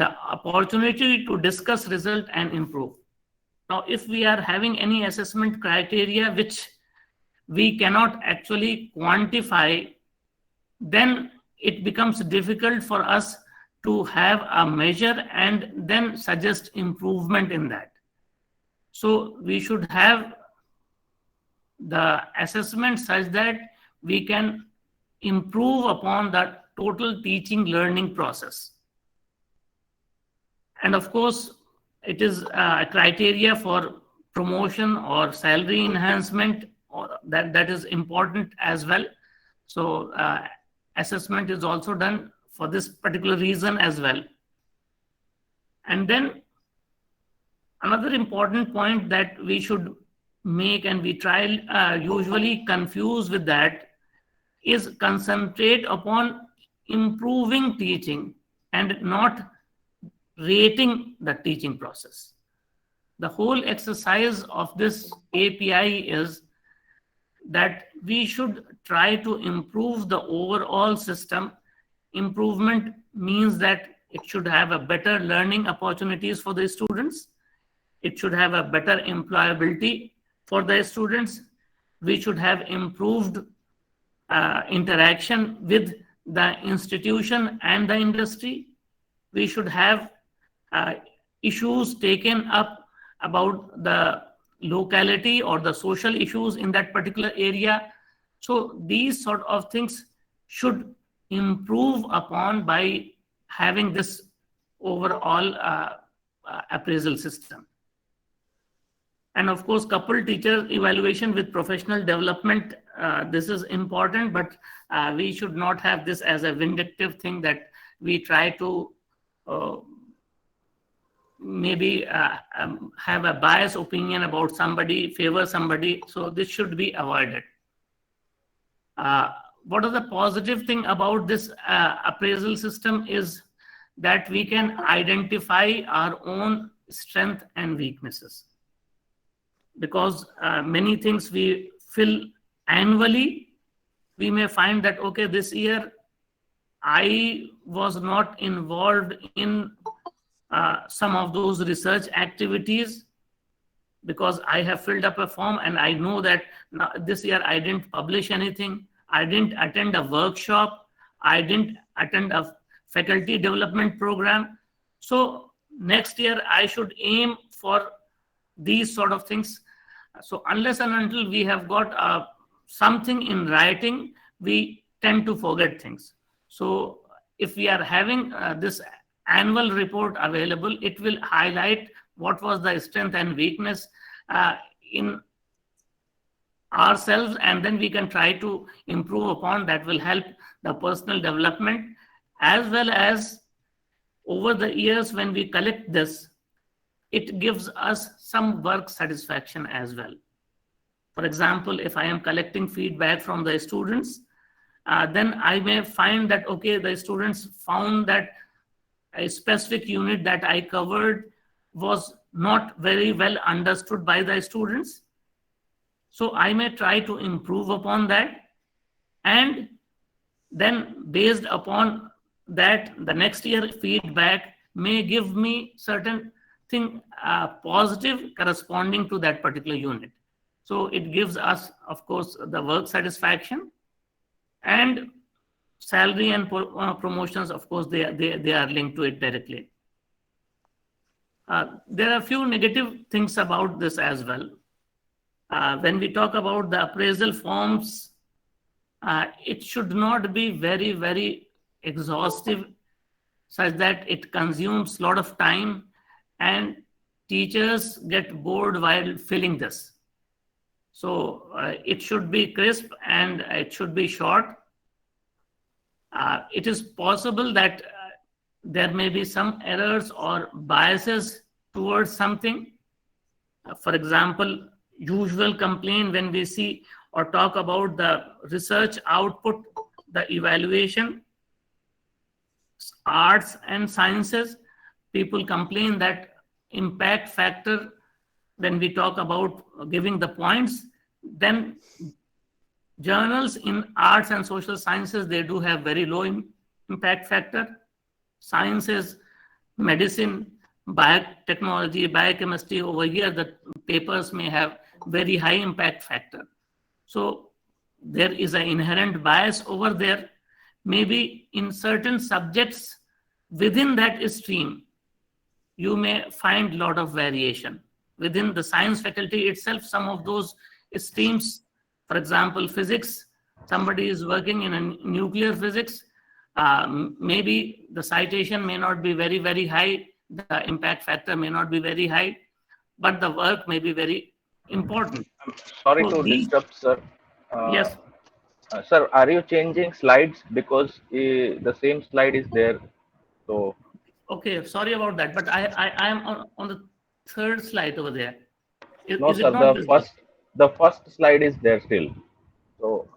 the opportunity to discuss result and improve. Now, if we are having any assessment criteria which we cannot actually quantify, then it becomes difficult for us to have a measure and then suggest improvement in that. So we should have the assessment such that we can improve upon the total teaching learning process. And of course, it is a criteria for promotion or salary enhancement, or that is important as well. So assessment is also done for this particular reason as well. And then another important point that we should make, and we try usually confuse with that, is concentrate upon improving teaching and not rating the teaching process. The whole exercise of this API is that we should try to improve the overall system. Improvement means that it should have a better learning opportunities for the students. It should have a better employability for the students. We should have improved interaction with the institution and the industry. We should have issues taken up about the locality or the social issues in that particular area. So these sort of things should improve upon by having this overall appraisal system. And of course, couple teacher evaluation with professional development. This is important, but we should not have this as a vindictive thing that we try to maybe have a biased opinion about somebody, favor somebody. So this should be avoided. What are the positive thing about this appraisal system is that we can identify our own strength and weaknesses. Because many things we fill annually, we may find that, okay, this year I was not involved in some of those research activities because I have filled up a form, and I know that this year I didn't publish anything, I didn't attend a workshop, I didn't attend a faculty development program. So next year I should aim for these sort of things. So unless and until we have got something in writing, we tend to forget things. So if we are having this annual report available, it will highlight what was the strength and weakness in ourselves, and then we can try to improve upon. That will help the personal development, as well as over the years when we collect this, it gives us some work satisfaction as well. For example, if I am collecting feedback from the students, then I may find that, okay, the students found that a specific unit that I covered was not very well understood by the students. So I may try to improve upon that. And then based upon that, the next year feedback may give me certain thing positive corresponding to that particular unit. So it gives us, of course, the work satisfaction, and salary and promotions, of course, they are linked to it directly. There are a few negative things about this as well. When we talk about the appraisal forms, it should not be very, very exhaustive, such that it consumes a lot of time and teachers get bored while filling this. So it should be crisp and it should be short. It is possible that there may be some errors or biases towards something. For example, usual complaint when we see or talk about the research output, the evaluation, arts and sciences, people complain that impact factor, when we talk about giving the points, then journals in arts and social sciences, they do have very low impact factor. Sciences medicine, biotechnology, biochemistry, over here the papers may have very high impact factor. So there is an inherent bias over there. Maybe in certain subjects within that stream, you may find a lot of variation. Within the science faculty itself, some of those streams, for example, physics, somebody is working in a nuclear physics, maybe the citation may not be very, very high, the impact factor may not be very high, but the work may be very important. Sorry So to these, disturb, sir. yes, Sir, are you changing slides? Because the same slide is there. So okay, sorry about that, but I am on the third slide over there. no, Is it sir. not visible? The first slide is there still. So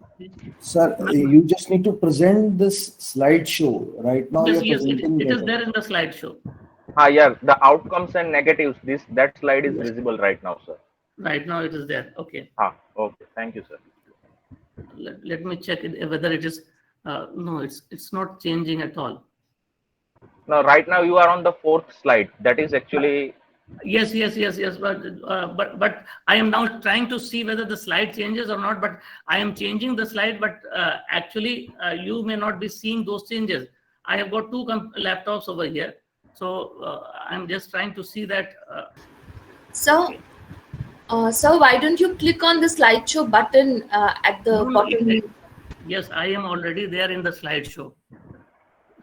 Sir, you just need to present this slideshow. Right now, Yes, you're yes, presenting it is the. there in the slideshow. yeah, the outcomes and negatives. That slide is Yes. visible right now, sir. Right now it is there. Okay. Okay. Thank you, sir. Let me check whether it is. No, it's not changing at all. Now, right now you are on the fourth slide. That is actually Yes. But I am now trying to see whether the slide changes or not. But I am changing the slide. But actually, you may not be seeing those changes. I have got two laptops over here, so I'm just trying to see that. So, sir, why don't you click on the slideshow button at the bottom? Yes, I am already there in the slideshow.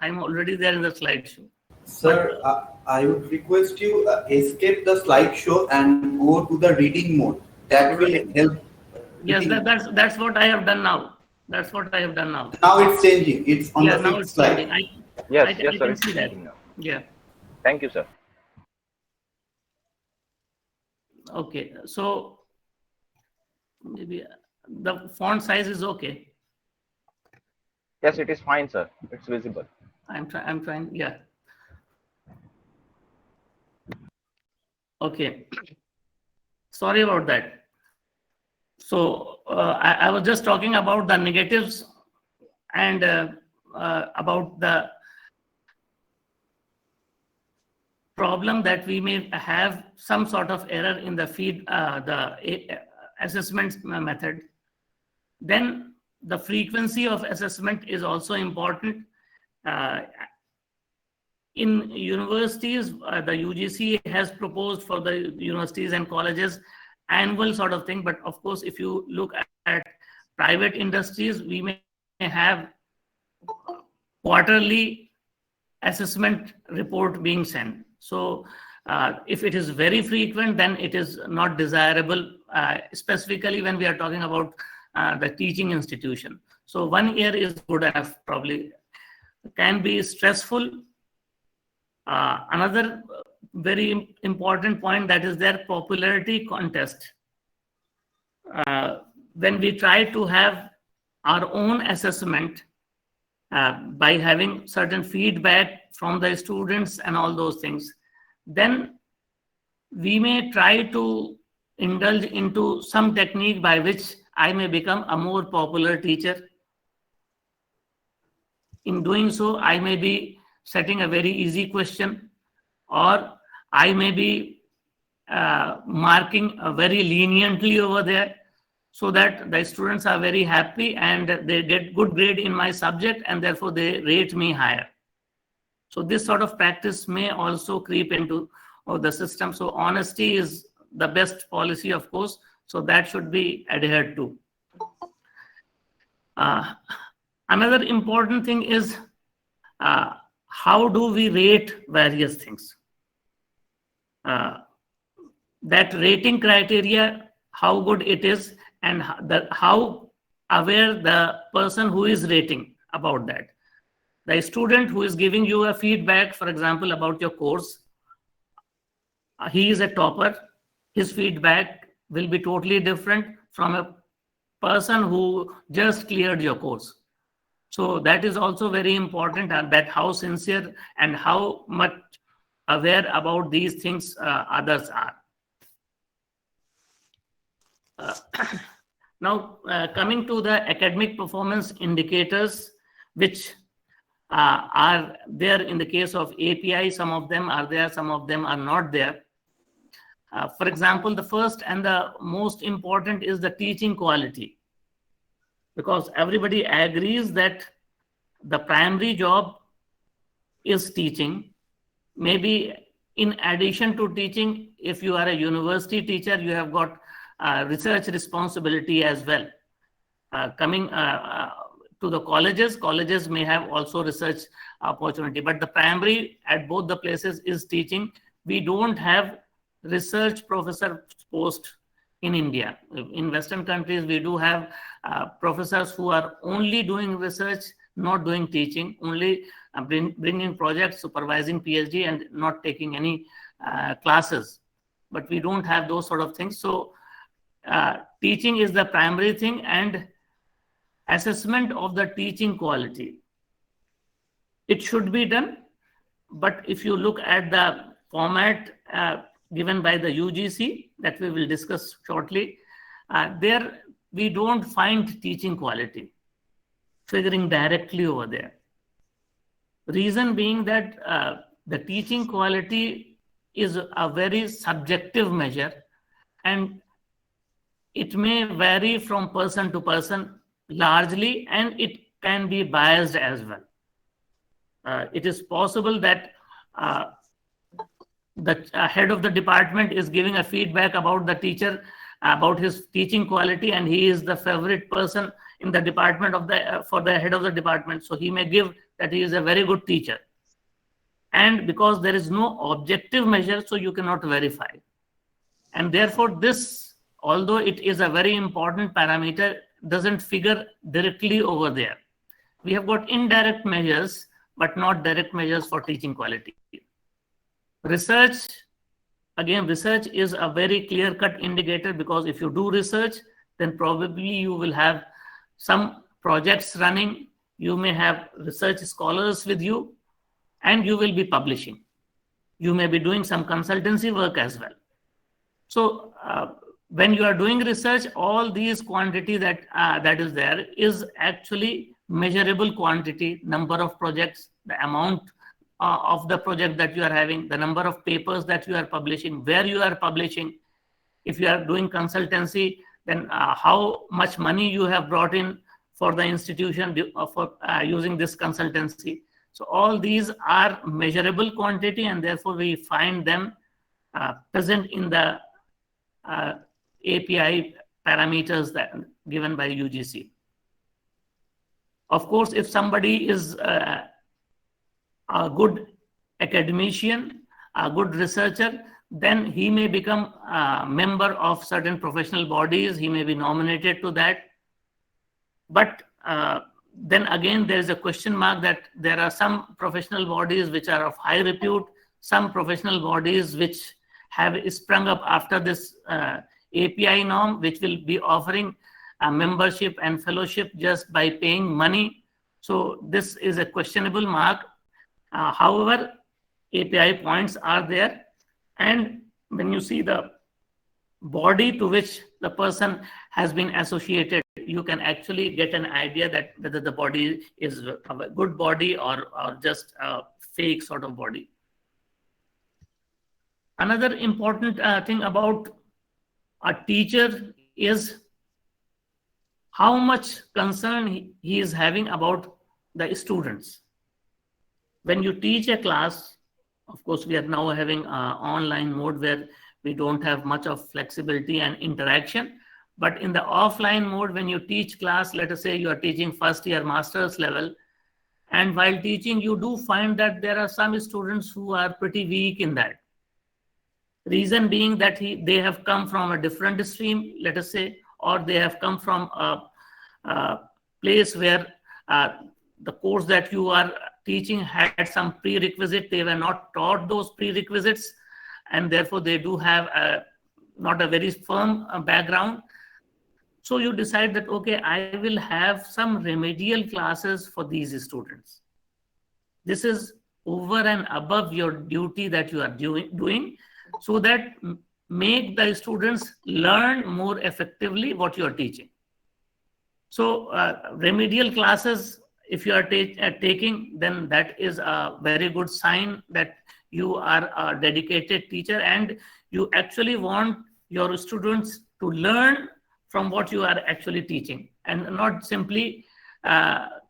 I'm already there in the slideshow. Sir, I would request you escape the slideshow and go to the reading mode. That will help. Yes, that's what I have done now. That's what I have done now. Now it's changing. It's on the now fifth it's slide. changing. yes, I sir. can It's see that. changing now. Yeah. Thank you, sir. Okay. So maybe the font size is okay. Yes, it is fine, sir. It's visible. I'm trying. Yeah. Okay. Sorry about that. So I was just talking about the negatives and about the problem that we may have some sort of error in the assessment method. Then the frequency of assessment is also important. In universities, the UGC has proposed for the universities and colleges annual sort of thing. But of course, if you look at private industries, we may have quarterly assessment report being sent. So if it is very frequent, then it is not desirable, specifically when we are talking about the teaching institution. So 1 year is good enough, probably. Can be stressful. Another very important point, that is their popularity contest. When we try to have our own assessment by having certain feedback from the students and all those things, then we may try to indulge into some technique by which I may become a more popular teacher. In doing so, I may be setting a very easy question, or I may be marking very leniently over there, so that the students are very happy and they get good grade in my subject, and therefore they rate me higher. So this sort of practice may also creep into the system. So honesty is the best policy, of course, so that should be adhered to. Another important thing is how do we rate various things? That rating criteria, how good it is, and how aware the person who is rating about that. The student who is giving you a feedback, for example, about your course, he is a topper. His feedback will be totally different from a person who just cleared your course. So that is also very important, that how sincere and how much aware about these things others are. Now, coming to the academic performance indicators, which are there in the case of API. Some of them are there, some of them are not there. For example, the first and the most important is the teaching quality, because everybody agrees that the primary job is teaching. Maybe in addition to teaching, if you are a university teacher, you have got research responsibility as well. Coming to the colleges may have also research opportunity, but the primary at both the places is teaching. We don't have research professor post in India. In Western countries, we do have professors who are only doing research, not doing teaching, only bringing projects, supervising PhD, and not taking any classes. But we don't have those sort of things. So teaching is the primary thing, and assessment of the teaching quality, it should be done. But if you look at the format given by the UGC that we will discuss shortly, there we don't find teaching quality figuring directly over there. Reason being that the teaching quality is a very subjective measure, and it may vary from person to person largely, and it can be biased as well. It is possible that the head of the department is giving a feedback about the teacher, about his teaching quality, and he is the favorite person in the department of the for the head of the department. So he may give that he is a very good teacher. And because there is no objective measure, so you cannot verify. And therefore this, although it is a very important parameter, doesn't figure directly over there. We have got indirect measures, but not direct measures for teaching quality. Research, again, research is a very clear-cut indicator, because if you do research, then probably you will have some projects running, you may have research scholars with you, and you will be publishing. You may be doing some consultancy work as well. So when you are doing research, all these quantity that is there is actually measurable quantity, number of projects, the amount of the project that you are having, the number of papers that you are publishing, where you are publishing. If you are doing consultancy, then how much money you have brought in for the institution for using this consultancy. So all these are measurable quantity, and therefore we find them present in the API parameters that given by UGC. Of course, if somebody is a good academician, a good researcher, then he may become a member of certain professional bodies. He may be nominated to that. But then again, there is a question mark that there are some professional bodies which are of high repute, some professional bodies which have sprung up after this API norm, which will be offering a membership and fellowship just by paying money. So this is a questionable mark. However, API points are there. And when you see the body to which the person has been associated, you can actually get an idea that whether the body is a good body or just a fake sort of body. Another important thing about a teacher is how much concern he is having about the students. When you teach a class, of course, we are now having an online mode where we don't have much of flexibility and interaction. But in the offline mode, when you teach class, let us say you are teaching first year master's level, and while teaching, you do find that there are some students who are pretty weak in that. Reason being that they have come from a different stream, let us say, or they have come from a place where the course that you are teaching had some prerequisite. They were not taught those prerequisites, and therefore they do have not a very firm background. So you decide that, okay, I will have some remedial classes for these students. This is over and above your duty that you are doing, so that make the students learn more effectively what you are teaching. So remedial classes if you are taking, then that is a very good sign that you are a dedicated teacher and you actually want your students to learn from what you are actually teaching and not simply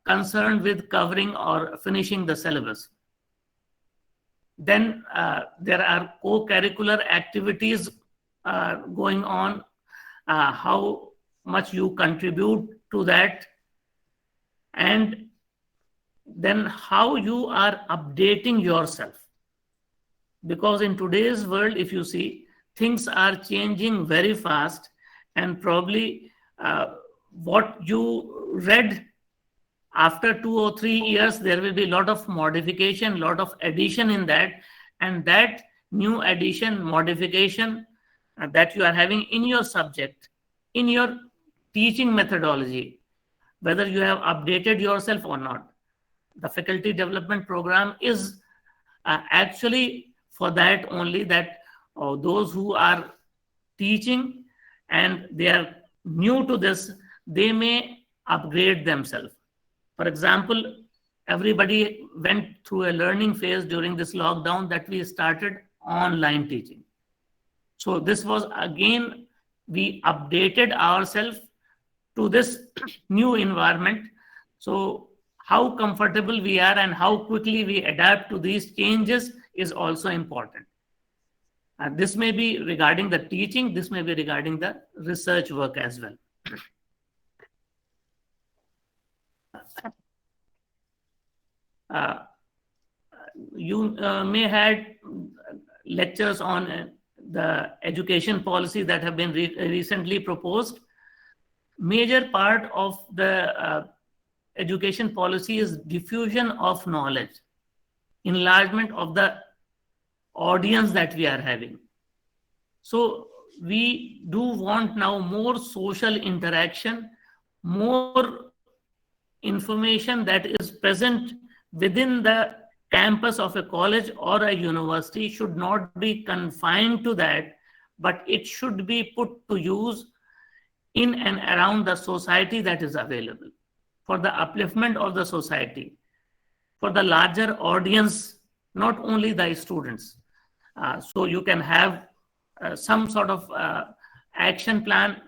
concerned with covering or finishing the syllabus. Then there are co-curricular activities going on, how much you contribute to that, and then how you are updating yourself. Because in today's world, if you see, things are changing very fast, and probably what you read after 2 or 3 years, there will be a lot of modification, lot of addition in that, and that new addition, modification that you are having in your subject, in your teaching methodology, whether you have updated yourself or not. The faculty development program is actually for that only, that those who are teaching and they are new to this, they may upgrade themselves. For example, everybody went through a learning phase during this lockdown that we started online teaching. So this was again, we updated ourselves to this new environment. So how comfortable we are and how quickly we adapt to these changes is also important. This may be regarding the teaching, this may be regarding the research work as well. You may had lectures on the education policy that have been recently proposed. Major part of the education policy is diffusion of knowledge, enlargement of the audience that we are having. So we do want now more social interaction, more information that is present within the campus of a college or a university should not be confined to that, but it should be put to use in and around the society that is available for the upliftment of the society, for the larger audience, not only the students. So you can have some sort of action plan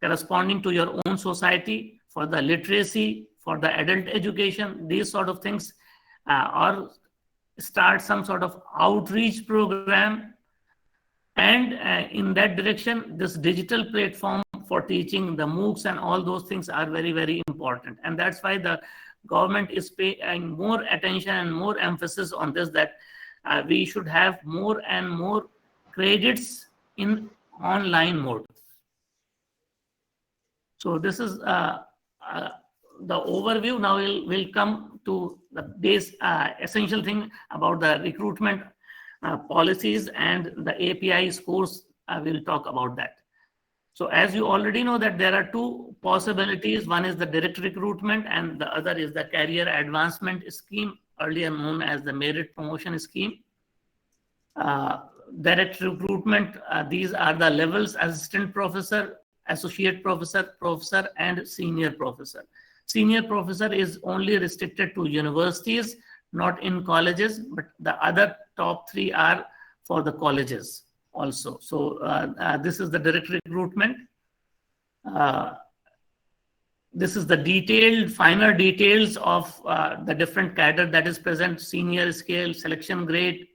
corresponding to your own society for the literacy, for the adult education, these sort of things, or start some sort of outreach program. And in that direction, this digital platform for teaching, the MOOCs and all those things are very, very important. And that's why the government is paying more attention and more emphasis on this, that we should have more and more credits in online mode. So this is the overview. Now we'll come to the base essential thing about the recruitment policies and the API scores. We'll talk about that. So as you already know that there are two possibilities. One is the direct recruitment and the other is the career advancement scheme, earlier known as the merit promotion scheme. Direct recruitment, these are the levels: assistant professor, associate professor, professor, and senior professor. Senior professor is only restricted to universities, not in colleges, but the other top three are for the colleges also. So this is the direct recruitment. This is the detailed, finer details of the different cadre that is present: senior scale, selection grade,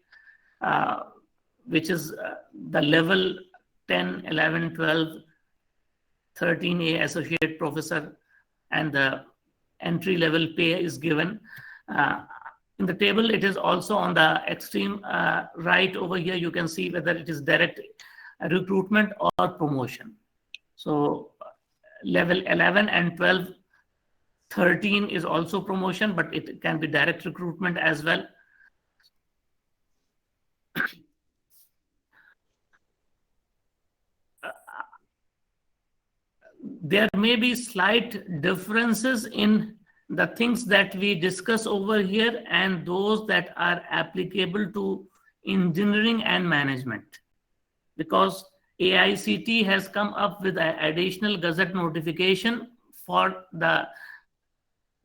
which is the level 10, 11, 12, 13A associate professor, and the entry level pay is given. In the table, it is also on the extreme right over here. You can see whether it is direct recruitment or promotion. So level 11 and 12, 13 is also promotion, but it can be direct recruitment as well. There may be slight differences in the things that we discuss over here and those that are applicable to engineering and management, because AICT has come up with an additional gazette notification for the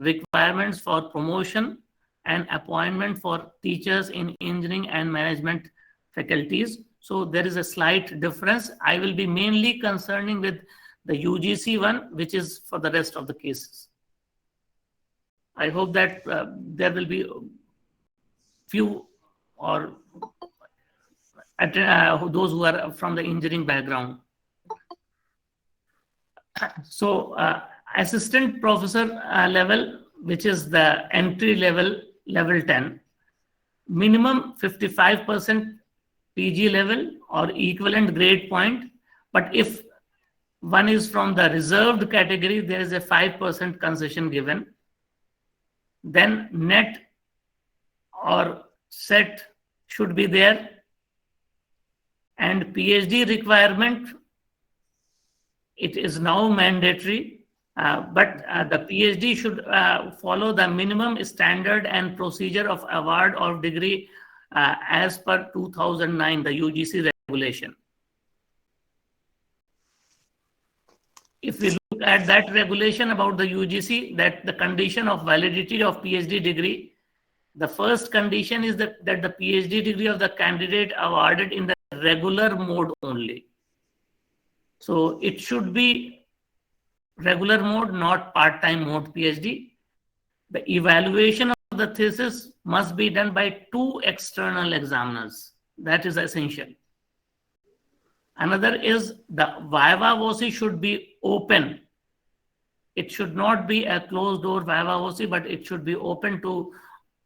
requirements for promotion and appointment for teachers in engineering and management faculties. So there is a slight difference. I will be mainly concerning with the UGC one, which is for the rest of the cases. I hope that there will be few or those who are from the engineering background. So assistant professor level, which is the entry level, level 10, minimum 55% PG level or equivalent grade point. But if one is from the reserved category, there is a 5% concession given. Then net or set should be there. And PhD requirement, it is now mandatory, but the PhD should follow the minimum standard and procedure of award of degree as per 2009, the UGC regulation. If we look at that regulation about the UGC, that the condition of validity of PhD degree, the first condition is that the PhD degree of the candidate awarded in the regular mode only. So it should be regular mode, not part-time mode PhD. The evaluation of the thesis must be done by 2 external examiners. That is essential. Another is the viva voce should be open. It should not be a closed door viva voce, but it should be open to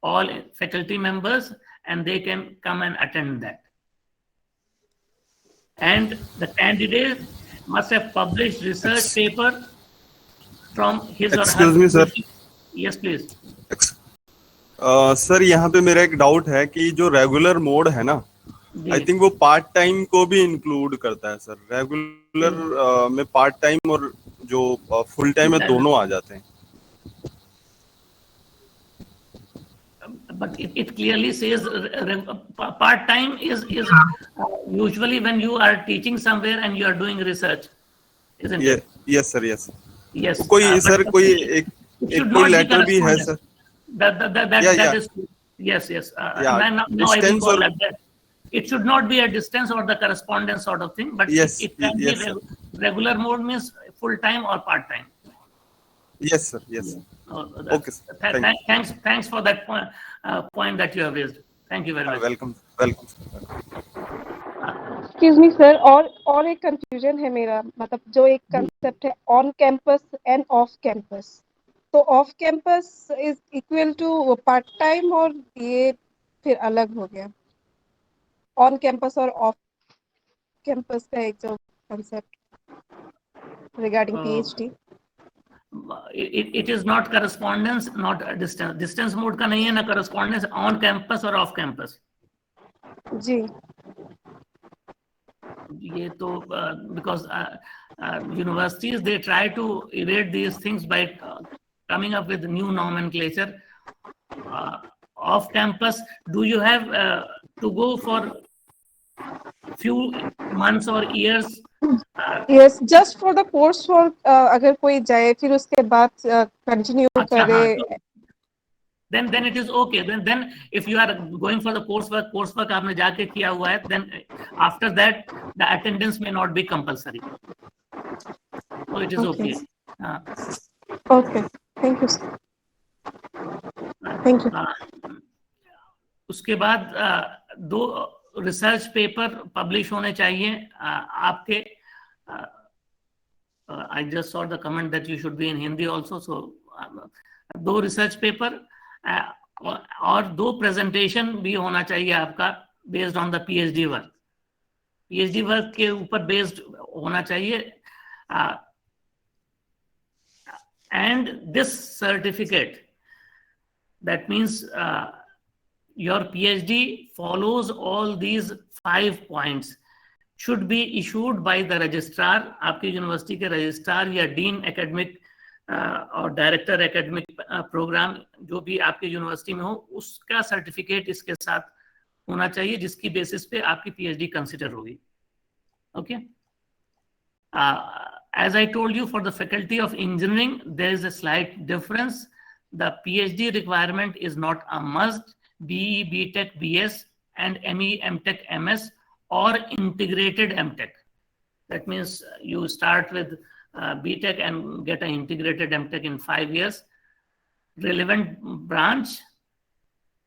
all faculty members and they can come and attend that. And the candidate must have published research paper from his or her. Excuse me, sir. Yes, please. Sir यहाँ पे मेरा एक doubt है कि जो regular mode है ना, I think वो पार्ट टाइम को भी इंक्लूड करता है सर. रेगुलर में पार्ट टाइम और जो फुल टाइम है दोनों आ जाते हैं. But it clearly says part time is usually when you are teaching somewhere and you are doing research, isn't it? Yes sir, yes. Yes. कोई सर कोई एक कोई लेटर भी है sir. That is yes. Now I will call that. It should not be a distance or the correspondence sort of thing, but yes, it can yes, be sir. Regular mode means full time or part time. Yes sir, yes. Okay sir. Thanks for that point that you have raised. Thank you very much. Welcome. Excuse me sir, और एक confusion है मेरा, मतलब जो एक concept है on campus and off campus, तो off campus is equal to part time और ये फिर अलग हो गया? ऑन कैंपस और ऑफ कैंपस का एक जो concept regarding PhD, it is not correspondence, not a distance mode का नहीं है ना correspondence, on campus और off campus. जी ये तो because universities they try to evade these things by coming up with new nomenclature. Off campus, do you have to go for few months or years? Yes, just for the course work, अगर कोई जाए फिर उसके बाद continue करे, then it is okay. Then if you are going for the coursework आपने जाके किया हुआ है, then after that the attendance may not be compulsory, so it is okay. Okay, thank you sir, thank you. उसके बाद 2 research paper publish होने चाहिए आपके. I just saw the comment that you should be in Hindi also, so 2 research paper और 2 presentation भी होना चाहिए आपका based on the PhD work. PhD work के ऊपर बेस्ड होना चाहिए. And this certificate, that means your PhD follows all these 5 points, should be issued by the registrar. आपकी यूनिवर्सिटी के रजिस्ट्रार या डीन एकेडमिक और डायरेक्टर एकेडमिक प्रोग्राम जो भी आपके यूनिवर्सिटी में हो, उसका सर्टिफिकेट इसके साथ होना चाहिए, जिसकी बेसिस पे आपकी पीएचडी कंसिडर होगी. Okay. As I told you, for the faculty of engineering there is a slight difference. the PhD requirement is not a must. BE, BTech, BS, and ME, MTech, MS, or integrated MTech. That means you start with BTech and get an integrated MTech in 5 years, relevant branch,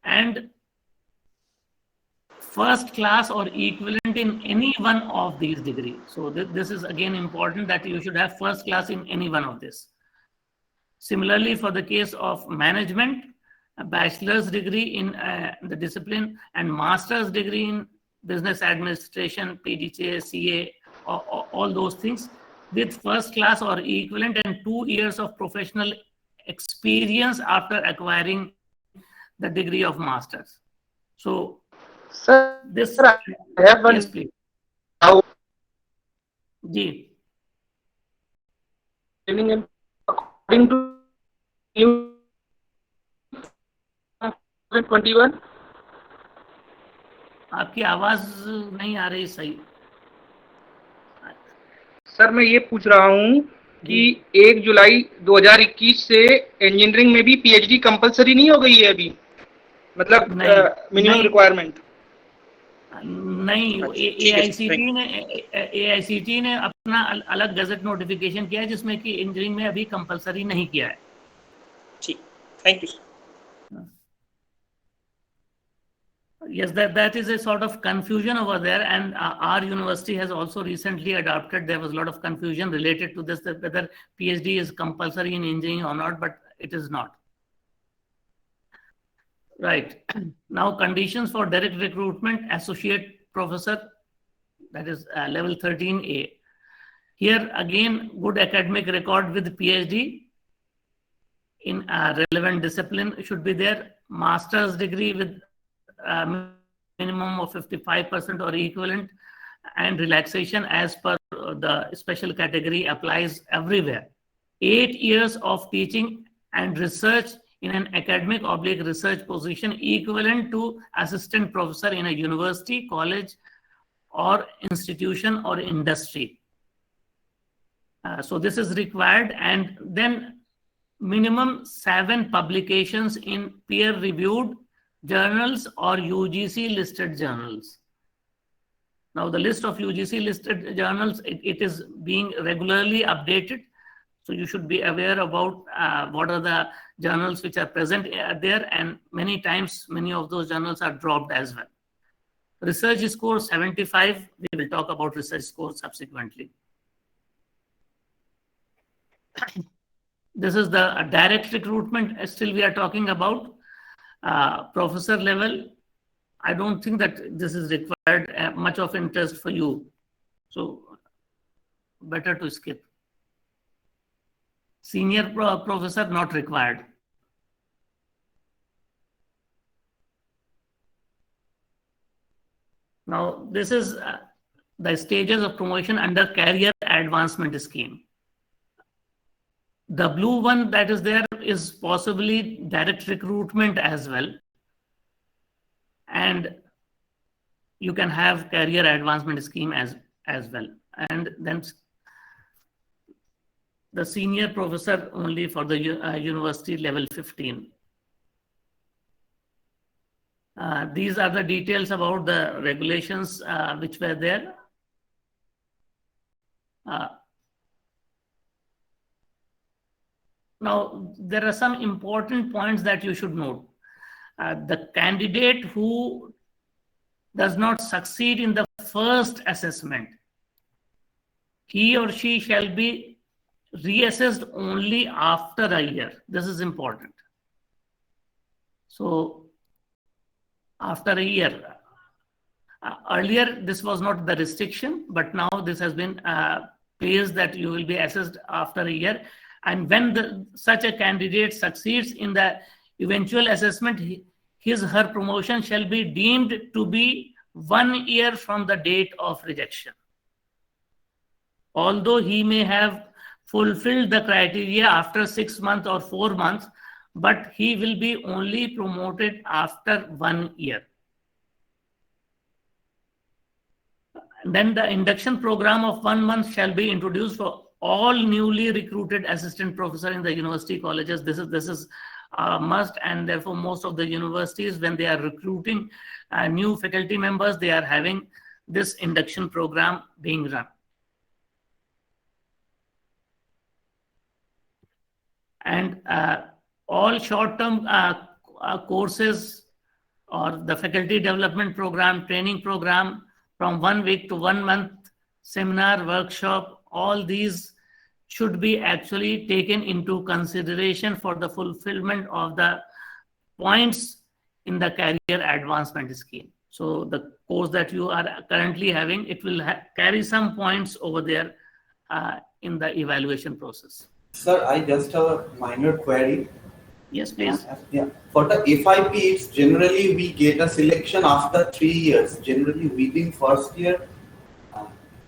and first class or equivalent in any one of these degrees. So this is again important, that you should have first class in any one of this. Similarly, for the case of management, a bachelor's degree in the discipline and master's degree in business administration, PGCA, CA, all those things, with first class or equivalent and 2 years of professional experience after acquiring the degree of master's. So Sir, this, I have one yes, please. doubt. Ji. According to you, 2021. आपकी आवाज नहीं आ रही सही. Sir मैं ये पूछ रहा हूँ कि 1 जुलाई 2021 से इंजीनियरिंग में भी पीएचडी कंपलसरी नहीं हो गई है अभी, मतलब मिनिमम रिक्वायरमेंट? नहीं, AICTE ने अपना अलग गजट नोटिफिकेशन किया है जिसमें कि इंजीनियरिंग में अभी कंपलसरी नहीं किया है. ठीक, thank you. Yes, that is a sort of confusion over there, and our university has also recently adopted. There was a lot of confusion related to this, that whether PhD is compulsory in engineering or not, but it is not. Right. Now, conditions for direct recruitment, associate professor, that is level 13A. Here again, good academic record with PhD in a relevant discipline should be there. Master's degree with minimum of 55% or equivalent, and relaxation as per the special category applies everywhere. 8 years of teaching and research in an academic / research position equivalent to assistant professor in a university, college, or institution or industry. So this is required, and then minimum 7 publications in peer-reviewed journals or UGC listed journals. Now the list of UGC listed journals, it is being regularly updated. So you should be aware about what are the journals which are present there, and many times many of those journals are dropped as well. Research score 75, we will talk about research score subsequently. This is the direct recruitment, still we are talking about. Professor level, I don't think that this is required much of interest for you, so better to skip. Senior professor not required. Now this is the stages of promotion under career advancement scheme. The blue one that is there is possibly direct recruitment as well, and you can have career advancement scheme as well, and then the senior professor only for the university level 15. These are the details about the regulations which were there. Now, there are some important points that you should note. The candidate who does not succeed in the first assessment, he or she shall be reassessed only after a year. This is important. So, after a year. Earlier, this was not the restriction, but now this has been placed that you will be assessed after a year. And when such a candidate succeeds in the eventual assessment, his or her promotion shall be deemed to be 1 year from the date of rejection. Although he may have fulfilled the criteria after 6 months or 4 months, but he will be only promoted after 1 year. Then the induction program of 1 month shall be introduced for all newly recruited assistant professor in the university colleges. This is must, and therefore most of the universities, when they are recruiting new faculty members, they are having this induction program being run. And all short-term courses or the faculty development program, training program, from 1 week to 1 month, seminar, workshop, all these should be actually taken into consideration for the fulfillment of the points in the career advancement scheme. So the course that you are currently having, it will carry some points over there in the evaluation process. Sir, I just have a minor query. Yes, please. Yeah. For the FIP, it's generally we get a selection after 3 years. Generally, within first year,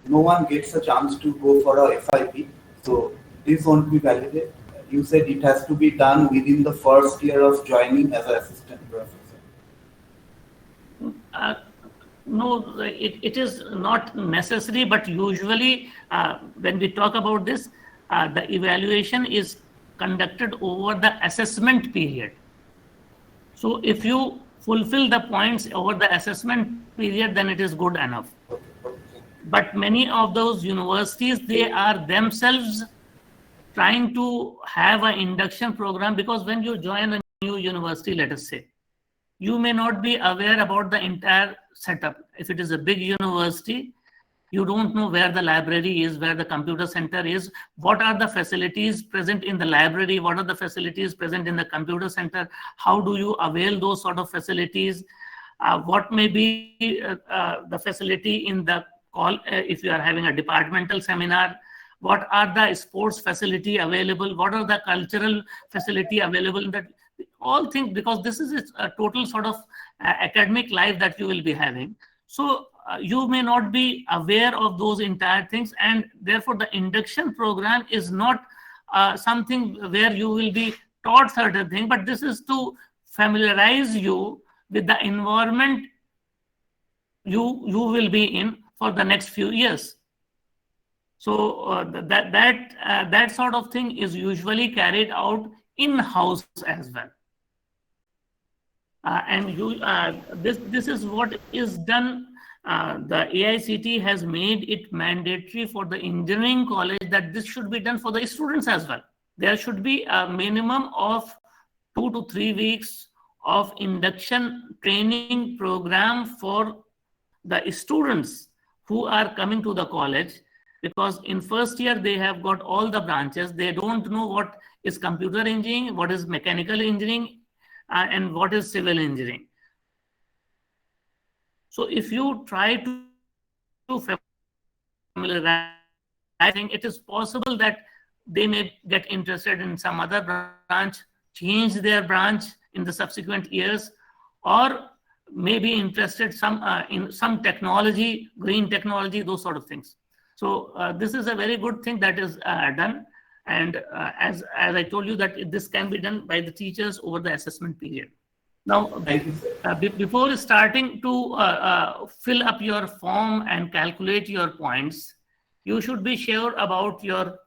no one gets a chance to go for a FIP. So this won't be validated. You said it has to be done within the first year of joining as an assistant professor. No, it is not necessary, but usually when we talk about this, the evaluation is conducted over the assessment period. So if you fulfill the points over the assessment period, then it is good enough. But many of those universities, they are themselves trying to have an induction program, because when you join a new university, let us say, you may not be aware about the entire setup. If it is a big university, you don't know where the library is, where the computer center is, what are the facilities present in the library, what are the facilities present in the computer center, how do you avail those sort of facilities, what may be the facility in the call, if you are having a departmental seminar, what are the sports facility available, what are the cultural facility available in that, all things, because this is a total sort of academic life that you will be having. So you may not be aware of those entire things, and therefore the induction program is not something where you will be taught certain things, but this is to familiarize you with the environment you will be in for the next few years. So that sort of thing is usually carried out in-house as well. This is what is done. The AICTE has made it mandatory for the engineering college that this should be done for the students as well. There should be a minimum of 2 to 3 weeks of induction training program for the students who are coming to the college, because in first year they have got all the branches. They don't know what is computer engineering, what is mechanical engineering, and what is civil engineering. So if you try to familiarize, I think it is possible that they may get interested in some other branch, change their branch in the subsequent years, or may be interested in some technology, green technology, those sort of things. So this is a very good thing that is done. And as I told you, that this can be done by the teachers over the assessment period. Now, before starting to fill up your form and calculate your points, you should be sure about your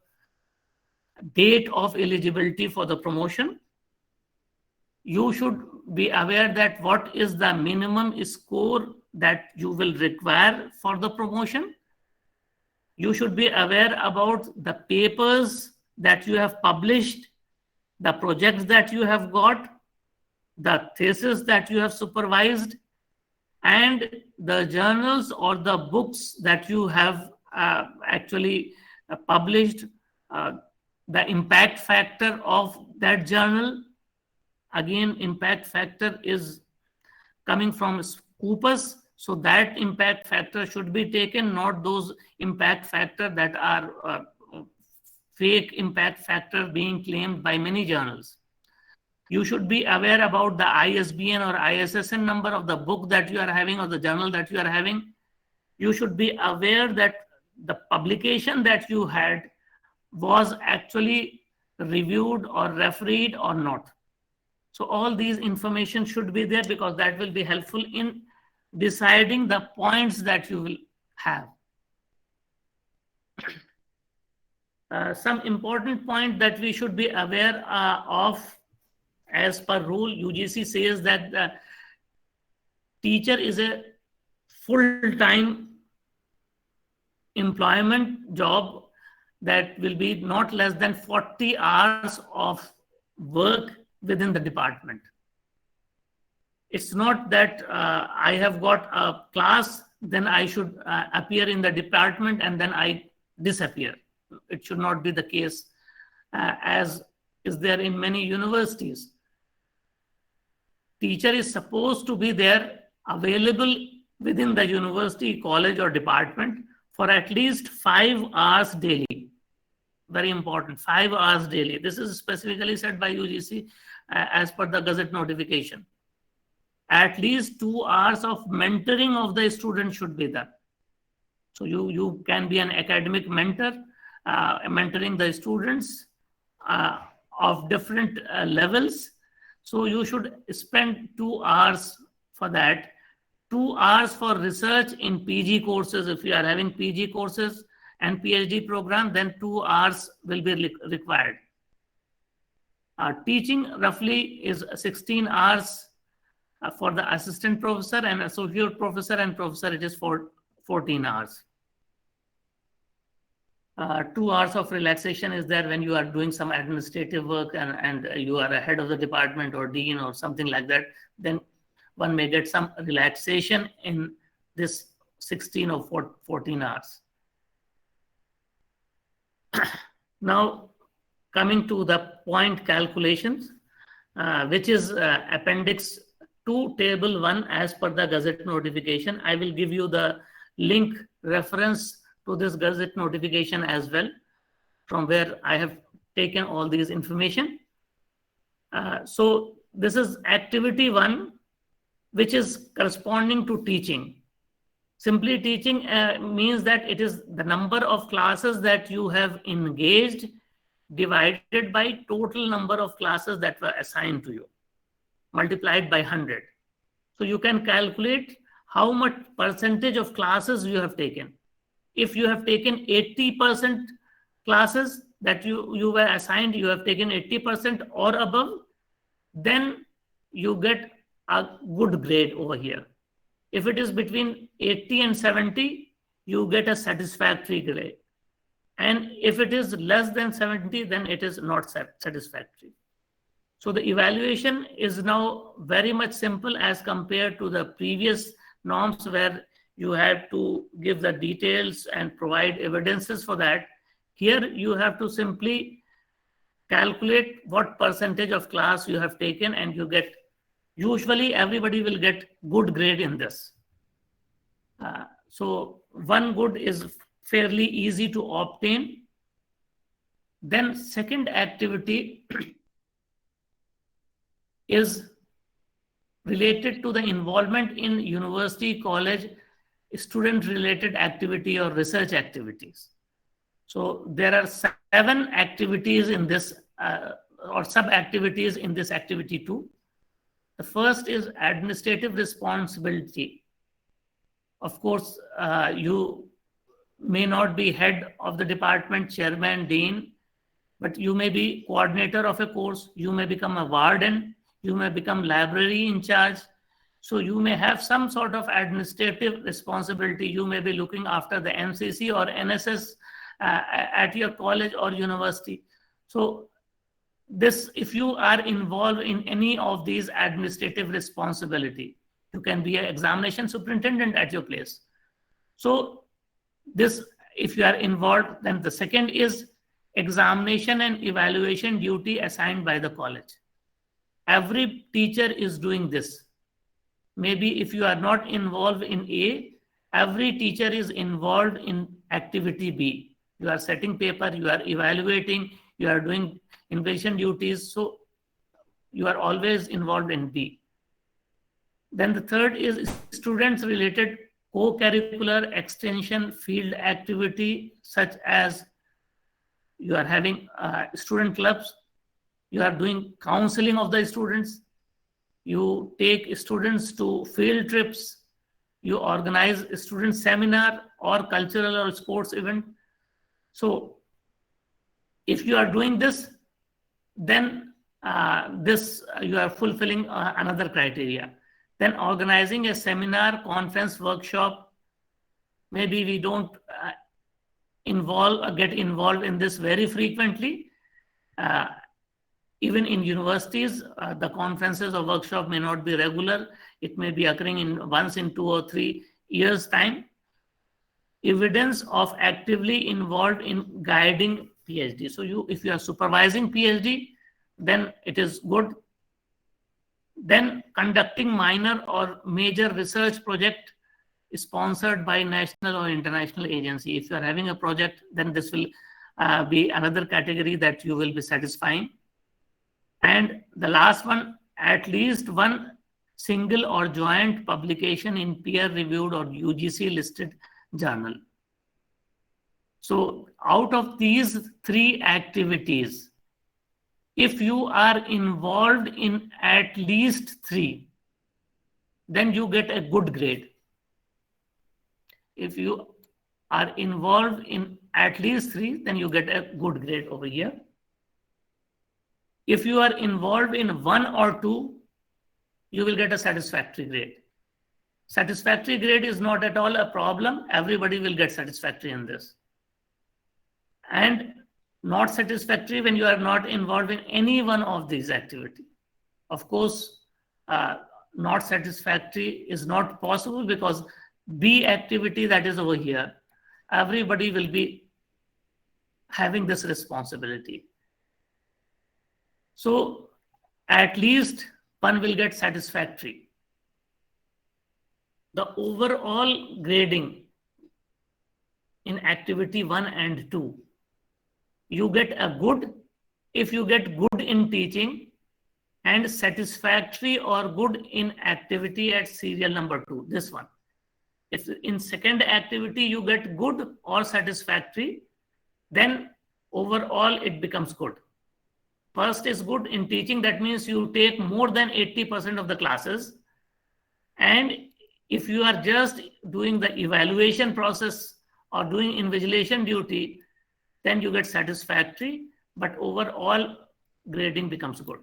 date of eligibility for the promotion. You should be aware that what is the minimum score that you will require for the promotion. You should be aware about the papers that you have published, the projects that you have got, the thesis that you have supervised, and the journals or the books that you have actually published, the impact factor of that journal. Again, impact factor is coming from Scopus, so that impact factor should be taken, not those impact factor that are fake impact factor being claimed by many journals. You should be aware about the ISBN or ISSN number of the book that you are having or the journal that you are having. You should be aware that the publication that you had was actually reviewed or refereed or not. So all these information should be there, because that will be helpful in deciding the points that you will have. Some important point that we should be aware of as per rule, UGC says that the teacher is a full-time employment job that will be not less than 40 hours of work within the department. It's not that I have got a class, then I should appear in the department and then I disappear. It should not be the case, as is there in many universities. Teacher is supposed to be there, available within the university, college or department for at least 5 hours daily. Very important, 5 hours daily. This is specifically said by UGC as per the Gazette notification. At least 2 hours of mentoring of the student should be done. So you can be an academic mentor, mentoring the students of different levels. So you should spend 2 hours for that. 2 hours for research in PG courses. If you are having PG courses and PhD program, then 2 hours will be required. Teaching roughly is 16 hours for the assistant professor, and associate professor and professor it is for 14 hours. 2 hours of relaxation is there when you are doing some administrative work and you are a head of the department or dean or something like that. Then one may get some relaxation in this 16 or 14 hours. Now, coming to the point calculations, which is Appendix 2, Table 1 as per the Gazette notification. I will give you the link reference to this Gazette notification as well, from where I have taken all these information. So this is Activity 1, which is corresponding to teaching. Simply teaching means that it is the number of classes that you have engaged divided by total number of classes that were assigned to you, multiplied by 100. So you can calculate how much percentage of classes you have taken. If you have taken 80% classes that you were assigned, you have taken 80% or above, then you get a good grade over here. If it is between 80 and 70, you get a satisfactory grade. And if it is less than 70, then it is not satisfactory. So the evaluation is now very much simple as compared to the previous norms where you had to give the details and provide evidences for that. Here you have to simply calculate what percentage of class you have taken and you get, usually everybody will get good grade in this. So one good is fairly easy to obtain. Then second activity is related to the involvement in university, college, student-related activity or research activities. So there are 7 activities in this or sub-activities in this activity 2. The first is administrative responsibility. Of course, you may not be head of the department, chairman, dean, but you may be coordinator of a course, you may become a warden, you may become library in charge. So you may have some sort of administrative responsibility. You may be looking after the NCC or NSS at your college or university. So this, if you are involved in any of these administrative responsibility, you can be an examination superintendent at your place. So this, if you are involved, then the second is examination and evaluation duty assigned by the college. Every teacher is doing this. Maybe if you are not involved in A, every teacher is involved in activity B. You are setting paper, you are evaluating, you are doing investigation duties. So you are always involved in B. Then the third is students related co-curricular extension field activity, such as you are having student clubs, you are doing counseling of the students, you take students to field trips, you organize a student seminar or cultural or sports event. So if you are doing this, then this you are fulfilling another criteria. Then organizing a seminar, conference, workshop. Maybe we don't get involved in this very frequently. Even in universities, the conferences or workshop may not be regular. It may be occurring once in 2 or 3 years' time. Evidence of actively involved in guiding PhD. So if you are supervising PhD, then it is good. Then conducting minor or major research project sponsored by national or international agency. If you are having a project, then this will be another category that you will be satisfying. And the last one, at least one single or joint publication in peer-reviewed or UGC-listed journal. So out of these 3 activities, if you are involved in at least 3, then you get a good grade. If you are involved in at least 3, then you get a good grade over here. If you are involved in 1 or 2, you will get a satisfactory grade. Satisfactory grade is not at all a problem. Everybody will get satisfactory in this. And not satisfactory when you are not involved in any one of these activities. Of course, not satisfactory is not possible because B activity that is over here, everybody will be having this responsibility. So at least one will get satisfactory. The overall grading in activity 1 and 2, you get a good if you get good in teaching and satisfactory or good in activity at serial number 2, this one. If in second activity you get good or satisfactory, then overall it becomes good. First is good in teaching, that means you take more than 80% of the classes. And if you are just doing the evaluation process or doing invigilation duty, then you get satisfactory, but overall grading becomes good.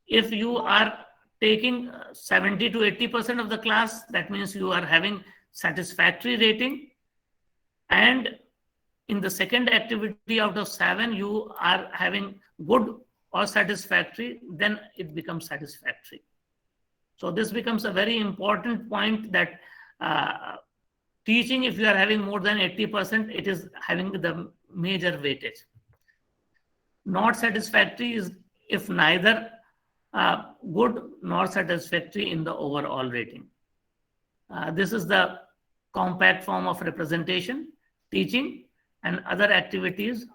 If you are taking 70 to 80% of the class, that means you are having satisfactory rating. And in the second activity out of 7, you are having good or satisfactory, then it becomes satisfactory. So this becomes a very important point that teaching, if you are having more than 80%, it is having the major weightage. Not satisfactory is if neither good nor satisfactory in the overall rating. This is the compact form of representation, teaching, and other activities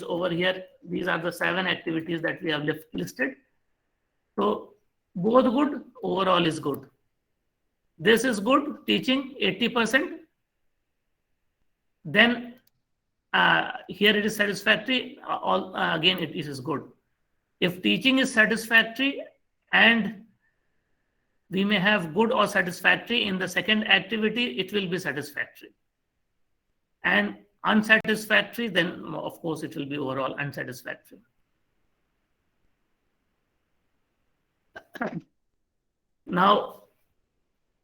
over here. These are the 7 activities that we have listed. So both good, overall is good. This is good, teaching 80%. Then here it is satisfactory, again it is good. If teaching is satisfactory and we may have good or satisfactory in the second activity, it will be satisfactory. And unsatisfactory, then of course it will be overall unsatisfactory. Now,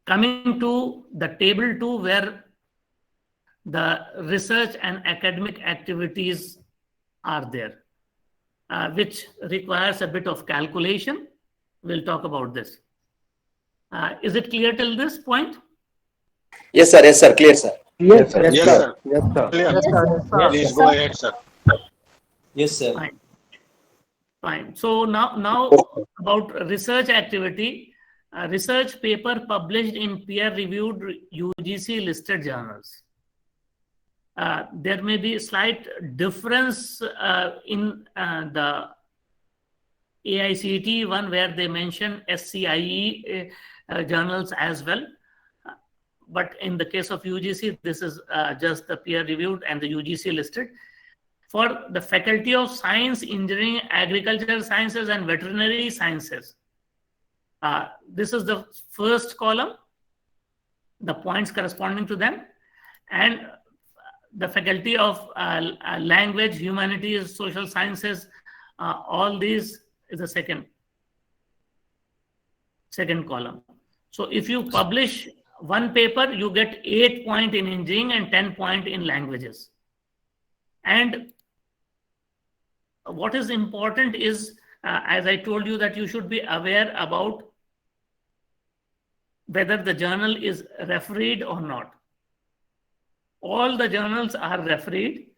coming to the table 2, where the research and academic activities are there, which requires a bit of calculation. We'll talk about this. Is it clear till this point? Yes, sir. Yes, sir. Clear, sir. Yes, sir. Yes, sir. Yes, sir. Please go ahead, sir. Yes, sir. Fine. So now about research activity, research paper published in peer-reviewed UGC listed journals. There may be a slight difference in the AICTE one, where they mention SCIE journals as well. But in the case of UGC, this is just the peer-reviewed and the UGC listed. For the Faculty of Science, Engineering, Agricultural Sciences, and Veterinary Sciences, this is the first column, the points corresponding to them. And the Faculty of Language, Humanities, Social Sciences, all these is the second column. So if you publish one paper, you get 8 points in engineering and 10 points in languages. And what is important is, as I told you, that you should be aware about whether the journal is refereed or not. All the journals are refereed.